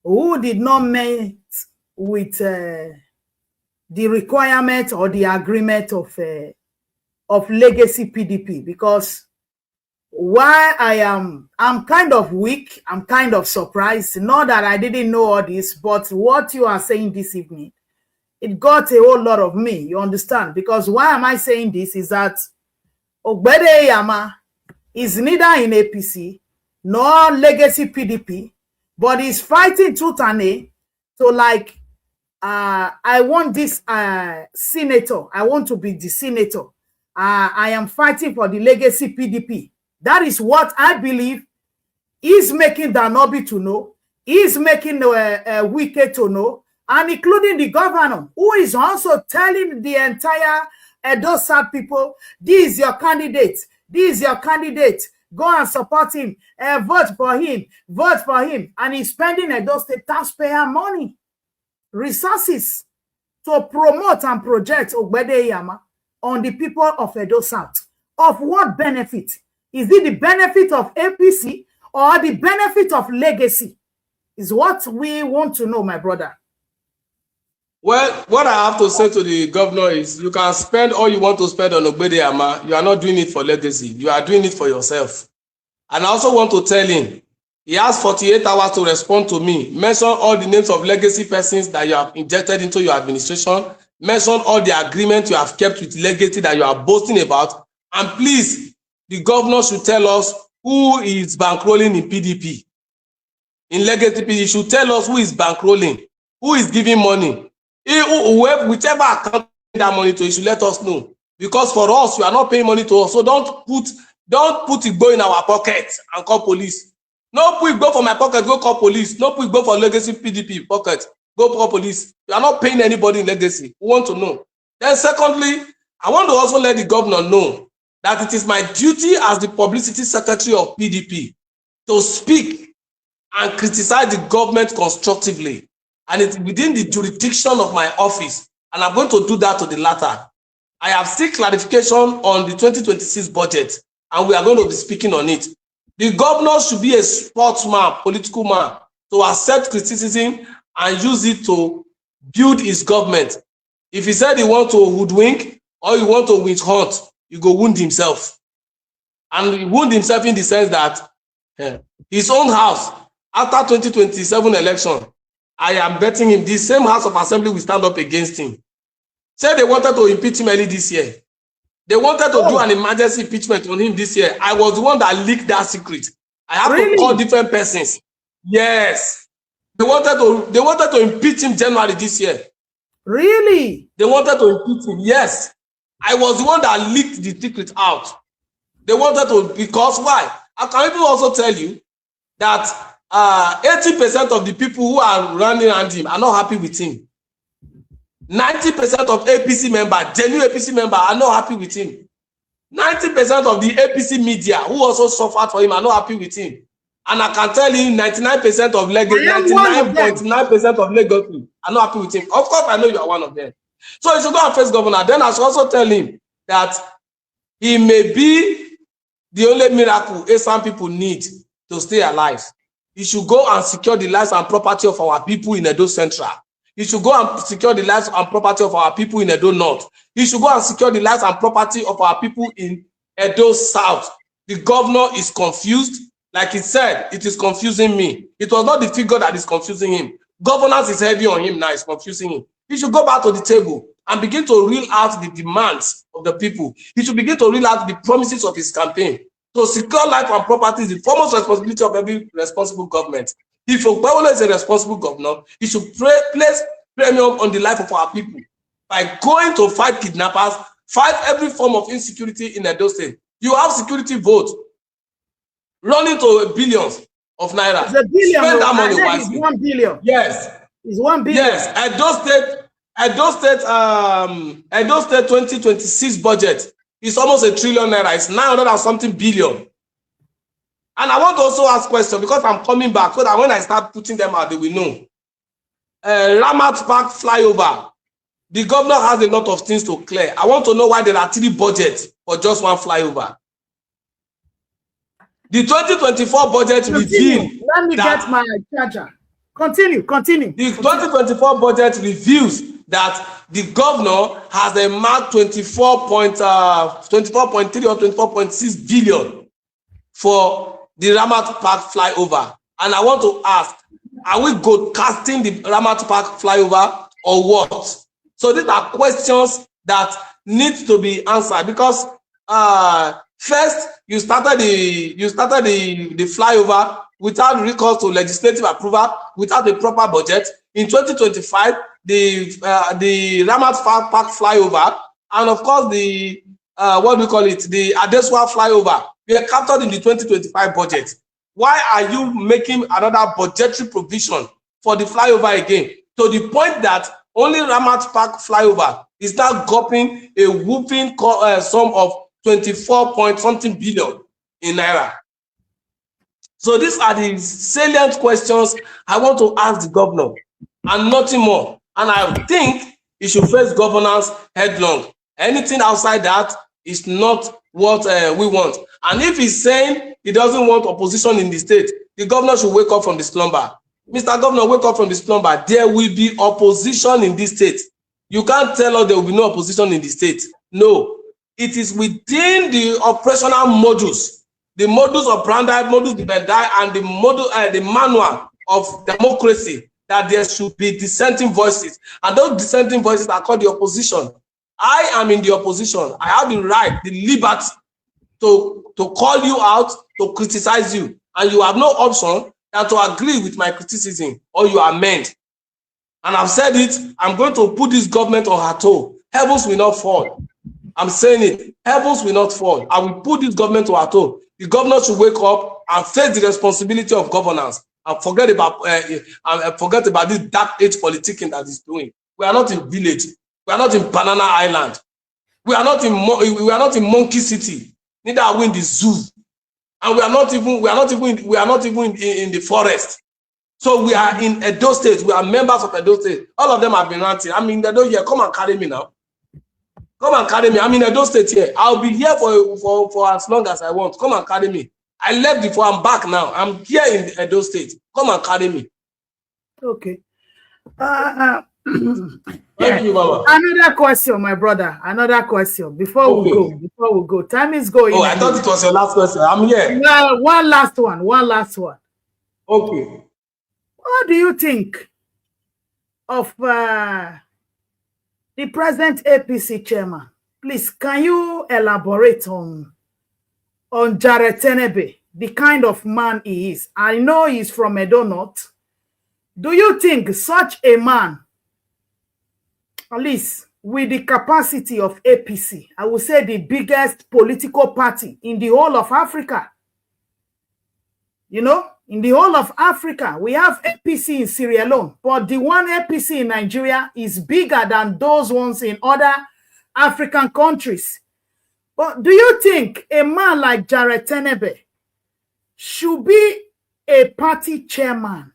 who did not meet with the requirement or the agreement of legacy PDP? Because why I'm kind of weak, I'm kind of surprised. Not that I didn't know all this, but what you are saying this evening, it got a whole lot of me, you understand? Because why am I saying this is that Ogbehide Ihama is neither in APC nor legacy PDP, but he's fighting tooth and nail to like, I want this senator. I want to be the senator. I am fighting for the legacy PDP. That is what I believe is making Danobi to know, is making Wike to know, and including the governor, who is also telling the entire Edo South people, this is your candidate. This is your candidate. Go and support him. Vote for him. Vote for him. And he's spending Edo State taxpayer money, resources to promote and project Ogbehide Ihama on the people of Edo South. Of what benefit? Is it the benefit of APC or the benefit of legacy? Is what we want to know, my brother. Well, what I have to say to the governor is you can spend all you want to spend on Ogbehide Ihama. You are not doing it for legacy. You are doing it for yourself. And I also want to tell him, he has 48 hours to respond to me. Mention all the names of legacy persons that you have injected into your administration. Mention all the agreements you have kept with legacy that you are boasting about. And please, the governor should tell us who is bankrolling in PDP. In legacy PDP, he should tell us who is bankrolling, who is giving money. Whichever account that money to, he should let us know. Because for us, you are not paying money to us. So don't put Igbo in our pocket and call police. No put Igbo for my pocket, go call police. No put Igbo for legacy PDP pocket, go call police. You are not paying anybody in legacy. We want to know. Then secondly, I want to also let the governor know that it is my duty as the publicity secretary of PDP to speak and criticize the government constructively. And it's within the jurisdiction of my office. And I'm going to do that to the latter. I have seek clarification on the 2026 budget, and we are going to be speaking on it. The governor should be a sportsman, political man, to accept criticism and use it to build his government. If he said he wants to hoodwink or he wants to witch hunt, he go wound himself. And he wound himself in the sense that his own house, after 2027 election, I am betting him this same House of Assembly will stand up against him. Said they wanted to impeach him early this year. They wanted to do an emergency impeachment on him this year. I was the one that leaked that secret. I have to call different persons. Yes. They wanted to impeach him January this year. Really? They wanted to impeach him. Yes. I was the one that leaked the secret out. They wanted to, because why? I can even also tell you that 80% of the people who are running around him are not happy with him. 90% of APC members, genuine APC members, are not happy with him. 90% of the APC media who also suffered for him are not happy with him. And I can tell you 99% of legacy, 99.9% of legacy are not happy with him. Of course, I know you are one of them. So he should go and face governor. Then I should also tell him that he may be the only miracle some people need to stay alive. He should go and secure the lives and property of our people in Edo Central. He should go and secure the lives and property of our people in Edo North. He should go and secure the lives and property of our people in Edo South. The governor is confused. Like he said, it is confusing me. It was not the figure that is confusing him. Governance is heavy on him now, it's confusing him. He should go back to the table and begin to reel out the demands of the people. He should begin to reel out the promises of his campaign. To secure life and property is the foremost responsibility of every responsible government. If Okpebhelo is a responsible governor, he should place premium on the life of our people by going to fight kidnappers, fight every form of insecurity in Edo State. You have security votes running to billions of naira. It's a billion. Spend that money wisely. It's 1 billion. Yes. It's 1 billion. Yes. Edo State 2026 budget is almost 1 trillion naira. It's 900 and something billion. And I want to also ask questions because I'm coming back so that when I start putting them out, they will know. Ramat Park flyover. The governor has a lot of things to clear. I want to know why there are 3 budgets for just 1 flyover. The 2024 budget revealed. Let me get my charger. Continue. The 2024 budget reveals that the governor has a mark 24.3 or 24.6 billion for the Ramat Park flyover. And I want to ask, are we casting the Ramat Park flyover or what? So these are questions that need to be answered because first you started the flyover without recourse to legislative approval, without a proper budget. In 2025, the Ramat Park flyover, and of course the the Adeswa flyover, were captured in the 2025 budget. Why are you making another budgetary provision for the flyover again? To the point that only Ramat Park flyover is now gulping a whooping sum of 24-point-something billion in naira. So these are the salient questions I want to ask the governor and nothing more. And I think he should face governance headlong. Anything outside that is not what we want. And if he's saying he doesn't want opposition in the state, the governor should wake up from the slumber. Mr. Governor, wake up from the slumber. There will be opposition in this state. You can't tell us there will be no opposition in the state. No. It is within the operational modules, the modus operandi, modus vivendi, and the manual of democracy that there should be dissenting voices. And those dissenting voices are called the opposition. I am in the opposition. I have the right, the liberty to call you out, to criticize you. And you have no option than to agree with my criticism or you amend. And I've said it, I'm going to put this government on her toe. Heavens will not fall. I'm saying it. Heavens will not fall. I will put this government to her toe. The governor should wake up and face the responsibility of governance and forget about this dark age politicking that is doing. We are not in village. We are not in Banana Island. We are not in Monkey City. Neither are we in the zoo. And we are not even in the forest. So we are in Edo State. We are members of Edo State. All of them have been ranting. I mean, they don't here. Come and carry me now. Come and carry me. I'm in Edo State here. I'll be here for as long as I want. Come and carry me. I left before. I'm back now. I'm here in Edo State. Come and carry me. Okay. Thank you, Baba. Another question, my brother. Another question. Before we go. Time is going. Oh, I thought it was your last question. I'm here. Well, one last one. Okay. What do you think of the present APC chairman? Please, can you elaborate on Jared Tenebe, the kind of man he is? I know he's from Edo North. Do you think such a man, at least with the capacity of APC, I would say the biggest political party in the whole of Africa, in the whole of Africa, we have APC in Sierra Leone, but the one APC in Nigeria is bigger than those ones in other African countries. But do you think a man like Jared Tenebe should be a party chairman,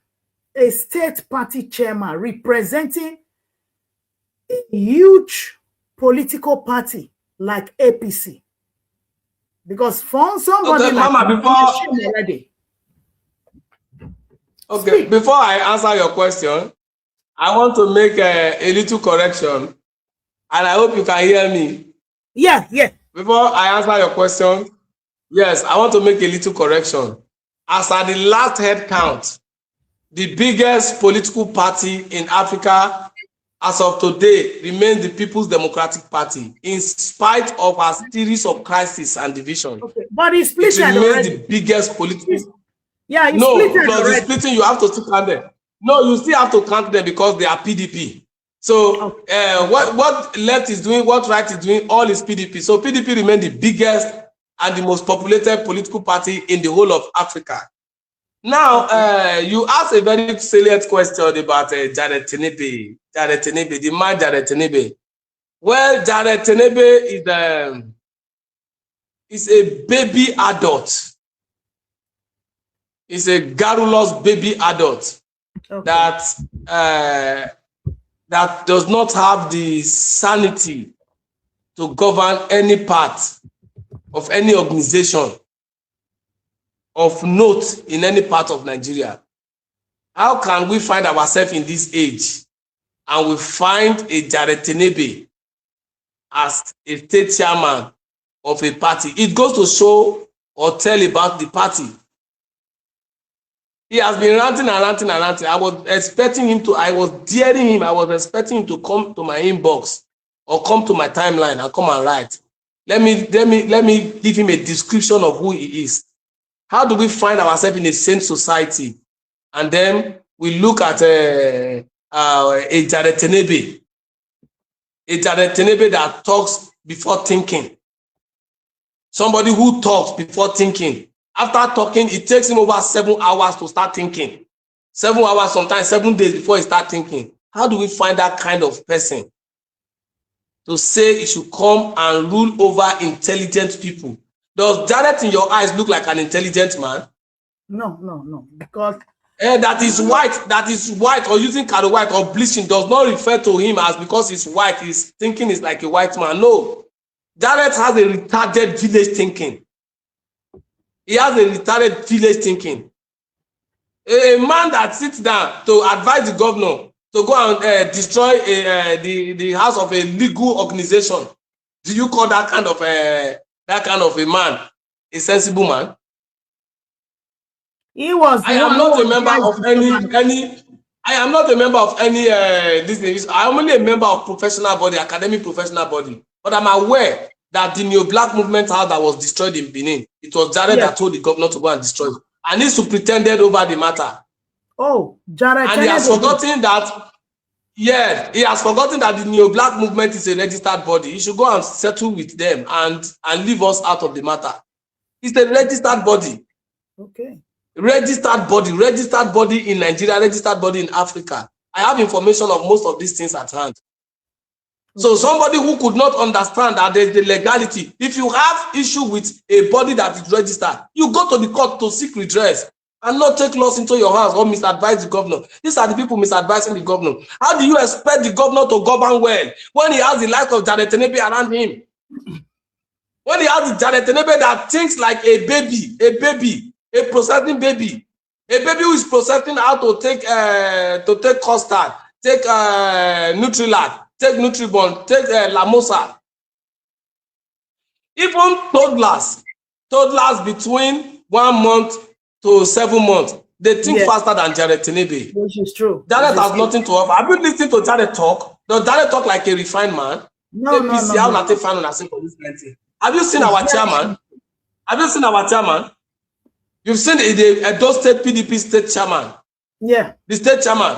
a state party chairman representing a huge political party like APC? Because for somebody before I answer your question, I want to make a little correction, and I hope you can hear me. Yeah. Before I answer your question, yes, I want to make a little correction. as at the last head count, the biggest political party in Africa as of today remains the People's Democratic Party, in spite of a series of crises and division. Okay. But it's split It remains already. the biggest political. Yeah, it's No, split plus already. the splitting, you have to still count them. No, you still have to count them because they are PDP. So what left is doing, what right is doing, all is PDP. So PDP remains the biggest and the most populated political party in the whole of Africa. Now, you asked a very salient question about Jared Tenebe, the man Jared Tenebe. Well, Jared Tenebe is a baby adult. He's a garrulous baby adult that does not have the sanity to govern any part of any organization of note in any part of Nigeria. How can we find ourselves in this age and we find a Jared Tenebe as a state chairman of a party? It goes to show or tell about the party. He has been ranting and ranting and ranting. I was expecting him to, I was daring him, I was expecting him to come to my inbox or come to my timeline and come and write. Let me give him a description of who he is. How do we find ourselves in a sane society? And then we look at a Jared Tenebe that talks before thinking. Somebody who talks before thinking. After talking, it takes him over 7 hours to start thinking. 7 hours, sometimes 7 days before he starts thinking. How do we find that kind of person to say he should come and rule over intelligent people? Does Jared in your eyes look like an intelligent man? No. Because that is white or using color white or bleaching does not refer to him as because he's white, his thinking is like a white man. No. Jared has a retarded village thinking. He has a retarded village thinking. A man that sits down to advise the governor to go and destroy the house of a legal organization. Do you call that kind of a man a sensible man? he was. I am not a member of any. I am not a member of any. I am only a member of professional body, academic professional body. But I'm aware that the Neo-Black movement house that was destroyed in Benin, it was Jared that told the governor to go and destroy it. And he's pretended over the matter. Oh, Jared. And he has forgotten that. Yeah, he has forgotten that the Neo-Black movement is a registered body. He should go and settle with them and leave us out of the matter. It's a registered body. Okay. Registered body in Nigeria, registered body in Africa. I have information of most of these things at hand. So somebody who could not understand that there's the legality, if you have issue with a body that is registered, you go to the court to seek redress and not take laws into your hands or misadvise the governor. These are the people misadvising the governor. How do you expect the governor to govern well when he has the likes of Jared Tenebe around him? When he has the Jared Tenebe that thinks like a baby, a processing baby, a baby who is processing how to take custard, take Nutrilac, take Nutribon, take Lamosa. Even toddlers between 1 month to 7 months, they think faster than Jared Tenebe. Which is true. Jared has nothing to offer. Have you listened to Jared talk? Does Jared talk like a refined man? No. Have you seen our chairman? Have you seen our chairman? You've seen the Edo State PDP state chairman. Yeah. The state chairman.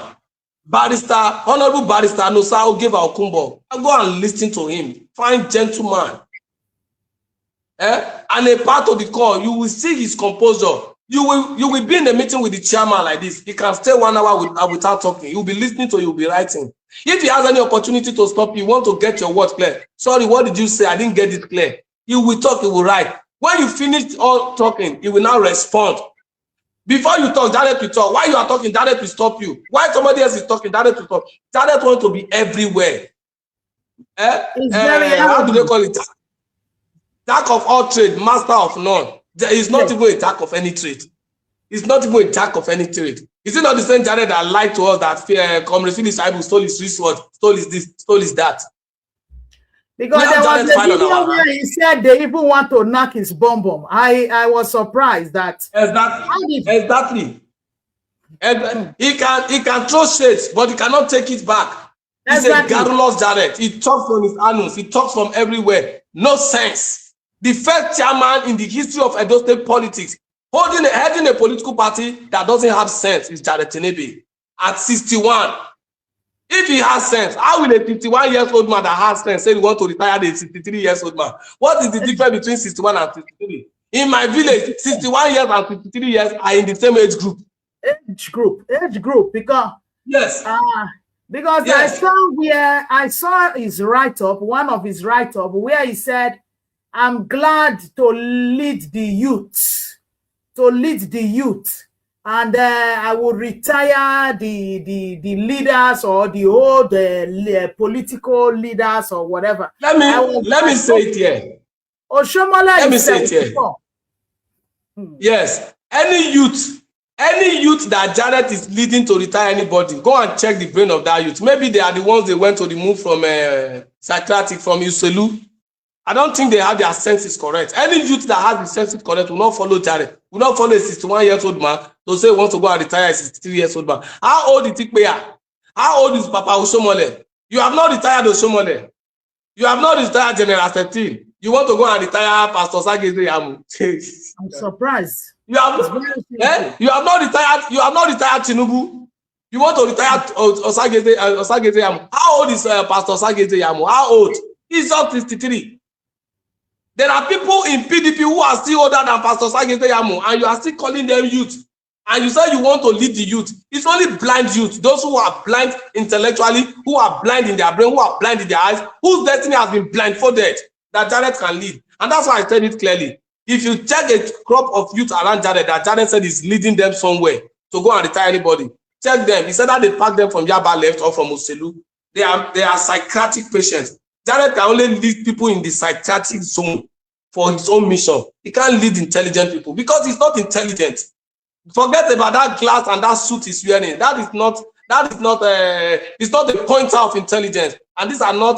Honorable Barrister Nosa Ogeva Okumbo. I go and listen to him. Fine gentleman. And a part of the call, you will see his composure. You will be in a meeting with the chairman like this. He can stay 1 hour without talking. You'll be listening to you, will be writing. If he has any opportunity to stop you, want to get your words clear. Sorry, what did you say? I didn't get it clear. He will talk, he will write. When you finish all talking, he will now respond. Before you talk, Jared will talk. While you are talking, Jared will stop you. While somebody else is talking, Jared will talk. Jared wants to be everywhere. How do they call it? Jack of all trade, master of none. There is not even a jack of any trade. It's not even a jack of any trade. Is it not the same Jared that lied to us that Comrade Philip Saibu stole his wristwatch, stole his this, stole his that? Because there was a video where he said they even want to knock his bomb. I was surprised that exactly. And he can throw shades, but he cannot take it back. He's a garrulous Jared. He talks from his annals. He talks from everywhere. No sense. The first chairman in the history of Edo State politics heading a political party that doesn't have sense is Jared Tinebe at 61. If he has sense, how will a 51-year-old man that has sense say he want to retire the 63-year-old man? What is the difference between 61 and 63? In my village, 61 years and 53 years are in the same age group. Age group, because yes. Because yes. I saw his write-up, one of his write-up, where he said, I'm glad to lead the youth. And I will retire the leaders or the old political leaders or whatever. Let me say it here. Oshomola, let me say it here. Yes, any youth that Janet is leading to retire anybody, go and check the brain of that youth. Maybe they are the ones they went to remove from psychiatric from Uselu. I don't think they have their senses correct. Any youth that has the senses correct will not follow Jared. Will not follow a 61-year-old man to say he wants to go and retire a 63-year-old man. How old is Ikpeya? How old is Papa Oshomole? You have not retired Oshomole. You have not retired General 13. You want to go and retire Pastor Sageze Yamu. I'm surprised. You have not retired Tinubu. You want to retire Osageze Yamu. How old is Pastor Sageze Yamu? How old? He's not 63. There are people in PDP who are still older than Pastor Sageze Yamu, and you are still calling them youth. And you say you want to lead the youth. It's only blind youth, those who are blind intellectually, who are blind in their brain, who are blind in their eyes, whose destiny has been blindfolded, that Jared can lead. And that's why I said it clearly. If you check a crop of youth around Jared, that Jared said is leading them somewhere to go and retire anybody, check them. He said that they pack them from Yaba left or from Oselu. They are psychiatric patients. Jared can only lead people in the psychiatric zone for his own mission. He can't lead intelligent people because he's not intelligent. Forget about that glass and that suit he's wearing. It's not the pointer of intelligence. And these are not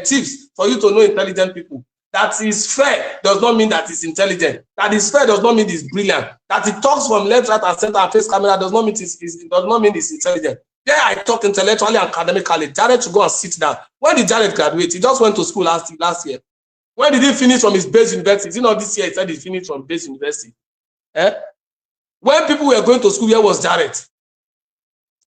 tips for you to know intelligent people. That is fair does not mean that he's intelligent. That is fair does not mean he's brilliant. That he talks from left, right, and center and face camera does not mean he's intelligent. Yeah, I talk intellectually and academically. Jared should go and sit down. When did Jared graduate? He just went to school last year. When did he finish from his base university? This year he said he finished from base university. When people were going to school, where was Jared?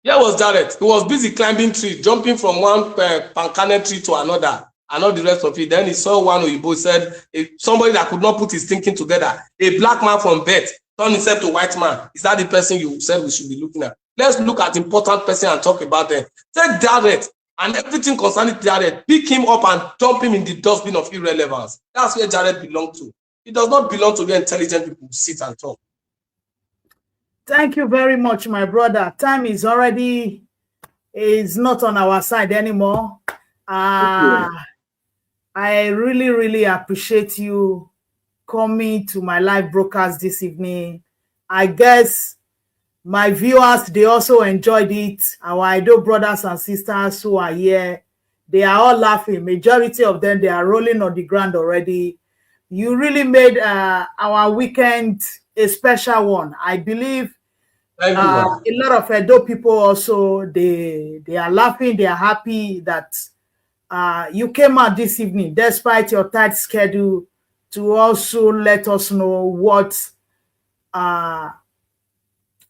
He was busy climbing trees, jumping from one pancane tree to another, and all the rest of it. Then he saw one Oyibo, said somebody that could not put his thinking together. A black man from birth turned himself to a white man. Is that the person you said we should be looking at? Let's look at important person and talk about them. Take Jared and everything concerning Jared, pick him up and dump him in the dustbin of irrelevance. That's where Jared belongs to. He does not belong to where intelligent people sit and talk. Thank you very much, my brother. Time is not on our side anymore. I really, really appreciate you coming to my live broadcast this evening. I guess my viewers, they also enjoyed it. Our Edo brothers and sisters who are here, they are all laughing. Majority of them, they are rolling on the ground already. You really made our weekend a special one. I believe a lot of Edo people also, they are laughing, they are happy that you came out this evening, despite your tight schedule, to also let us know what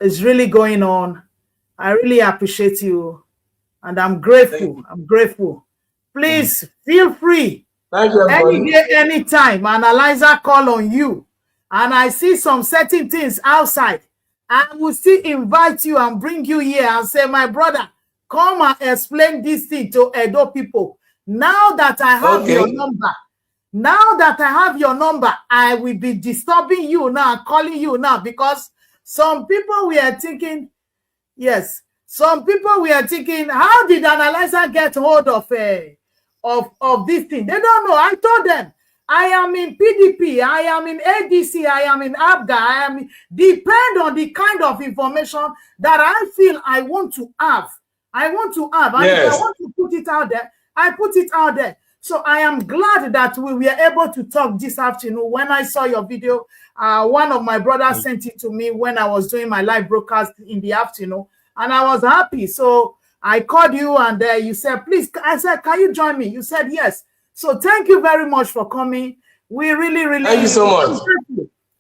is really going on. I really appreciate you, and I'm grateful. Please feel free. Thank you, any day, anytime. Analyzer call on you, and I see some certain things outside. I will still invite you and bring you here and say, my brother, come and explain this thing to Edo people. Now that I have your number, I will be disturbing you now, calling you now, because some people we are thinking, how did Analyzer get hold of this thing? They don't know. I told them, I am in PDP, I am in ADC, I am in ABGA, depend on the kind of information that I feel I want to have. And if I want to put it out there, I put it out there. So I am glad that we were able to talk this afternoon. When I saw your video, one of my brothers sent it to me when I was doing my live broadcast in the afternoon, and I was happy. So I called you, and you said, please, I said, can you join me? You said yes. So thank you very much for coming. We really, really, thank you so much.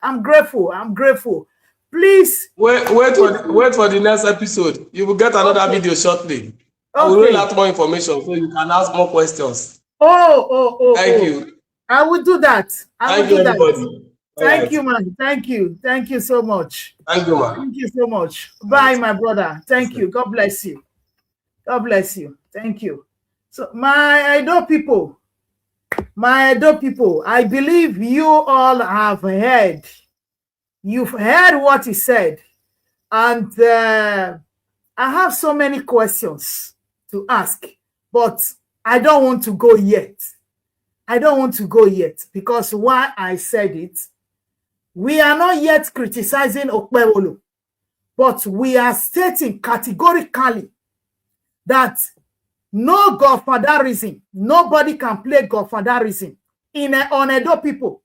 I'm grateful. Please wait for the next episode. You will get another video shortly. I will roll out more information so you can ask more questions. Thank you. I will do that. Thank you, everybody. Thank you, man. Thank you so much. Thank you, man. Thank you so much. Bye, my brother. Thank you. God bless you. God bless you. Thank you. So my Edo people, I believe you all have heard. You've heard what he said. And I have so many questions to ask, but I don't want to go yet. Because why I said it, we are not yet criticizing Okpebhelo, but we are stating categorically that no godfatherism, nobody can play godfatherism on Edo people.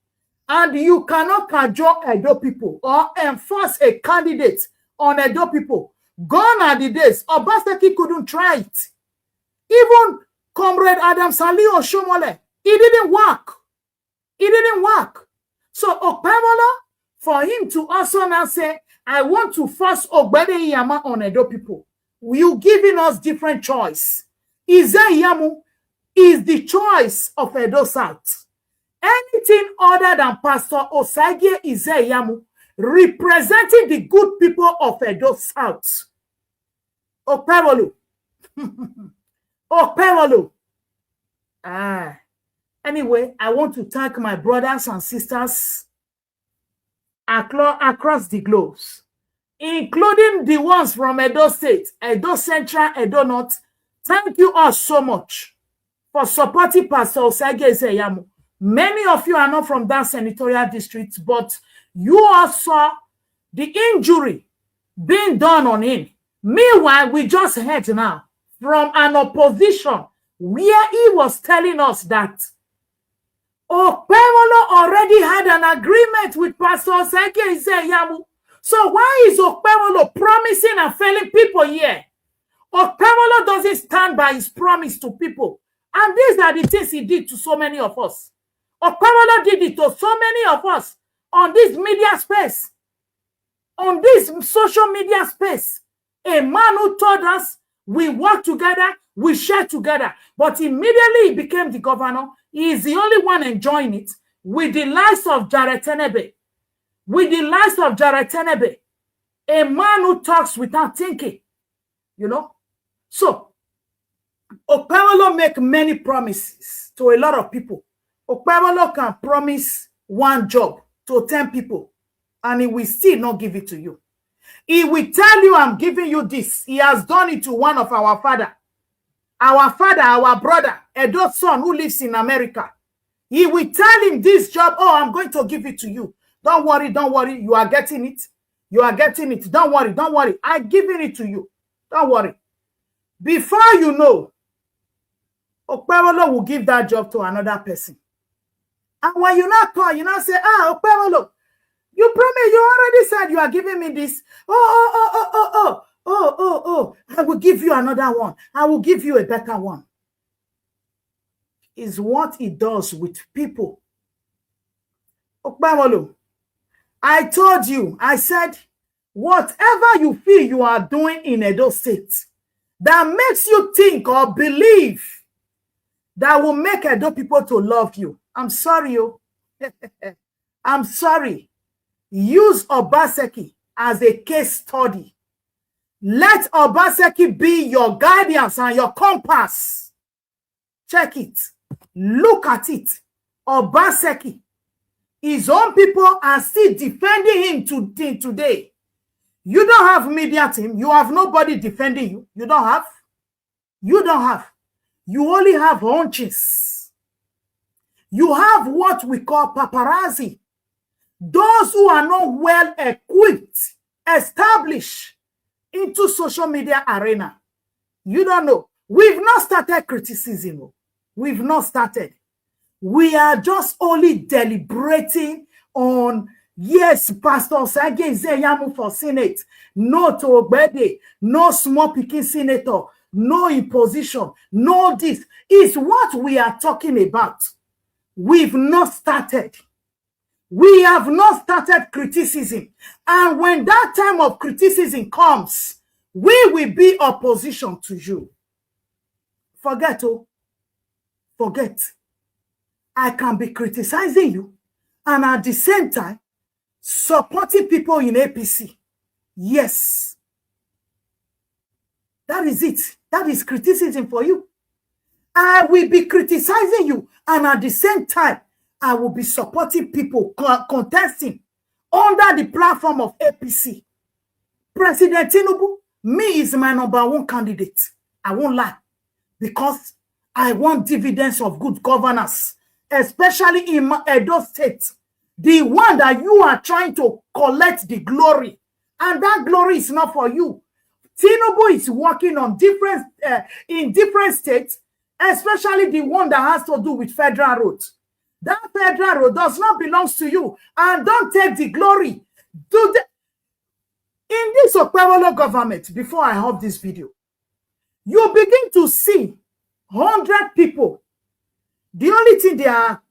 And you cannot cajole Edo people or enforce a candidate on Edo people. Gone are the days. Obaseki couldn't try it. Even Comrade Adam Sali Oshomole, it didn't work. So Okpebhelo, for him to also now say, I want to force Ogbehide Ihama on Edo people, you giving us different choice. Ihama is the choice of Edo South. Anything other than Pastor Osagie Ihama representing the good people of Edo South. Okpebhelo. Anyway, I want to thank my brothers and sisters across the globes, including the ones from Edo State, Edo Central, Edo North. Thank you all so much for supporting Pastor Osagie Ihama. Many of you are not from that senatorial district, but you all saw the injury being done on him. Meanwhile, we just heard now from an opposition where he was telling us that Okpebhelo already had an agreement with Pastor Osagie Ihama. So why is Okpebhelo promising and failing people here? Okpebhelo doesn't stand by his promise to people. And these are the things he did to so many of us. Okpebhelo did it to so many of us on this media space, on this social media space. A man who told us we work together, we share together. But immediately he became the governor. He is the only one enjoying it with the likes of Jared Tenebe. A man who talks without thinking, So, Okpebhelo make many promises to a lot of people. Okpebhelo can promise one job to 10 people, and he will still not give it to you. He will tell you, I'm giving you this. He has done it to one of our father, our brother, Edo's son who lives in America. He will tell him this job, I'm going to give it to you. Don't worry. You are getting it. Don't worry. I'm giving it to you. Don't worry. Before you know, Okpebhelo will give that job to another person. And when you not call, you not say, Okpebhelo, you promise, you already said you are giving me this. I will give you another one. I will give you a better one. Is what it does with people. Okpebhelo, I told you, I said, whatever you feel you are doing in Edo State that makes you think or believe that will make Edo people to love you, I'm sorry. I'm sorry. Use Obaseki as a case study. Let Obaseki be your guidance and your compass. Check it. Look at it. Obaseki, his own people are still defending him today. You don't have media team. You have nobody defending you. You don't have. You only have hunches. You have what we call paparazzi. Those who are not well equipped, established into social media arena. You don't know. We've not started criticism. We've not started. We are just only deliberating on, yes, Pastor Sage Zeyamu for Senate, no to Ogbehide, no small picking senator, no imposition, no this. Is what we are talking about. We've not started. We have not started criticism. And when that time of criticism comes, we will be opposition to you. Forget, oh, forget. I can be criticizing you and at the same time supporting people in APC. Yes. That is it. That is criticism for you. I will be criticizing you and at the same time, I will be supporting people contesting under the platform of APC. President Tinubu, me is my #1 candidate. I won't lie. Because I want dividends of good governance, especially in Edo State, the one that you are trying to collect the glory. And that glory is not for you. Tinubu is working on in different states, especially the one that has to do with federal roads. That federal road does not belong to you. And don't take the glory. In this Okpebhelo government, before I have this video, you begin to see 100 people. The only thing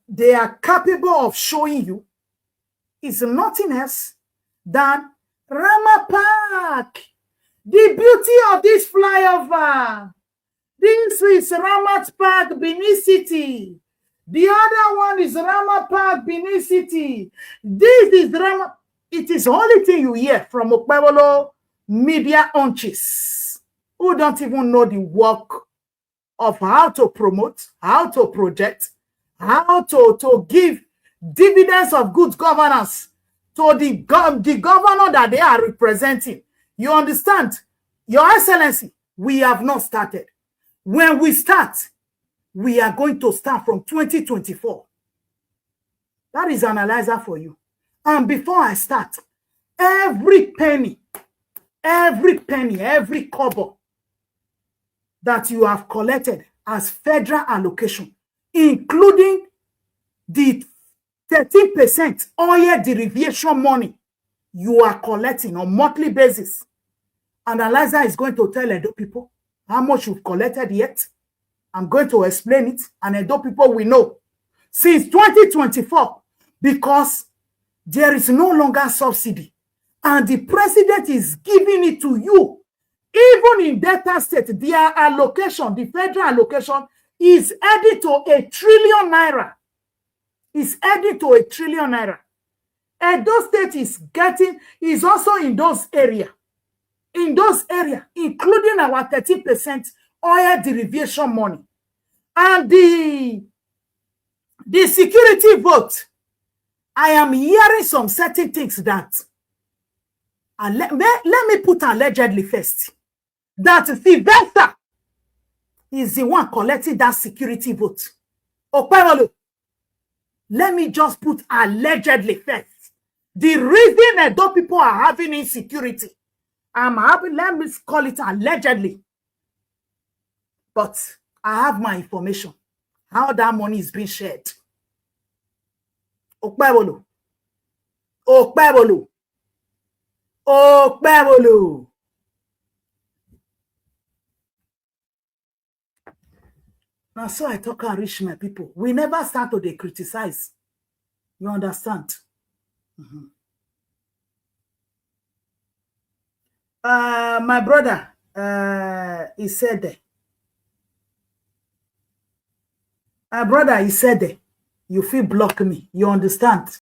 they are capable of showing you is nothing else than Rama Park. The beauty of this flyover. This is Ramat Park, Benin City. The other one is Rama Park, Benin City. This is Rama. It is the only thing you hear from Okpebhelo media hunches who don't even know the work of how to promote, how to project, how to give dividends of good governance to the governor that they are representing. You understand? Your Excellency, we have not started. When we start, we are going to start from 2024. That is an analyzer for you. And before I start, every penny, every kobo that you have collected as federal allocation, including the 13% oil derivation money you are collecting on monthly basis. Analyzer is going to tell Edo people how much you've collected yet. I'm going to explain it, and Edo people will know. Since 2024, because there is no longer subsidy, and the president is giving it to you. Even in Delta State, their allocation, the federal allocation, is headed to 1 trillion naira. Is headed to 1 trillion naira. Edo State is also in those areas. In those areas, including our 13% oil derivation money. And the security vote, I am hearing some certain things that, let me put allegedly first, that Sylvester is the one collecting that security vote. Okpebhelo, let me just put allegedly first. The reason Edo people are having insecurity, let me call it allegedly. But I have my information, how that money is being shared. Okpebhelo. Okpebhelo. Okpebhelo. Now, so I talk and reach my people. We never start to criticize. You understand? My brother, he said that. My brother, he said that. You feel block me. You understand?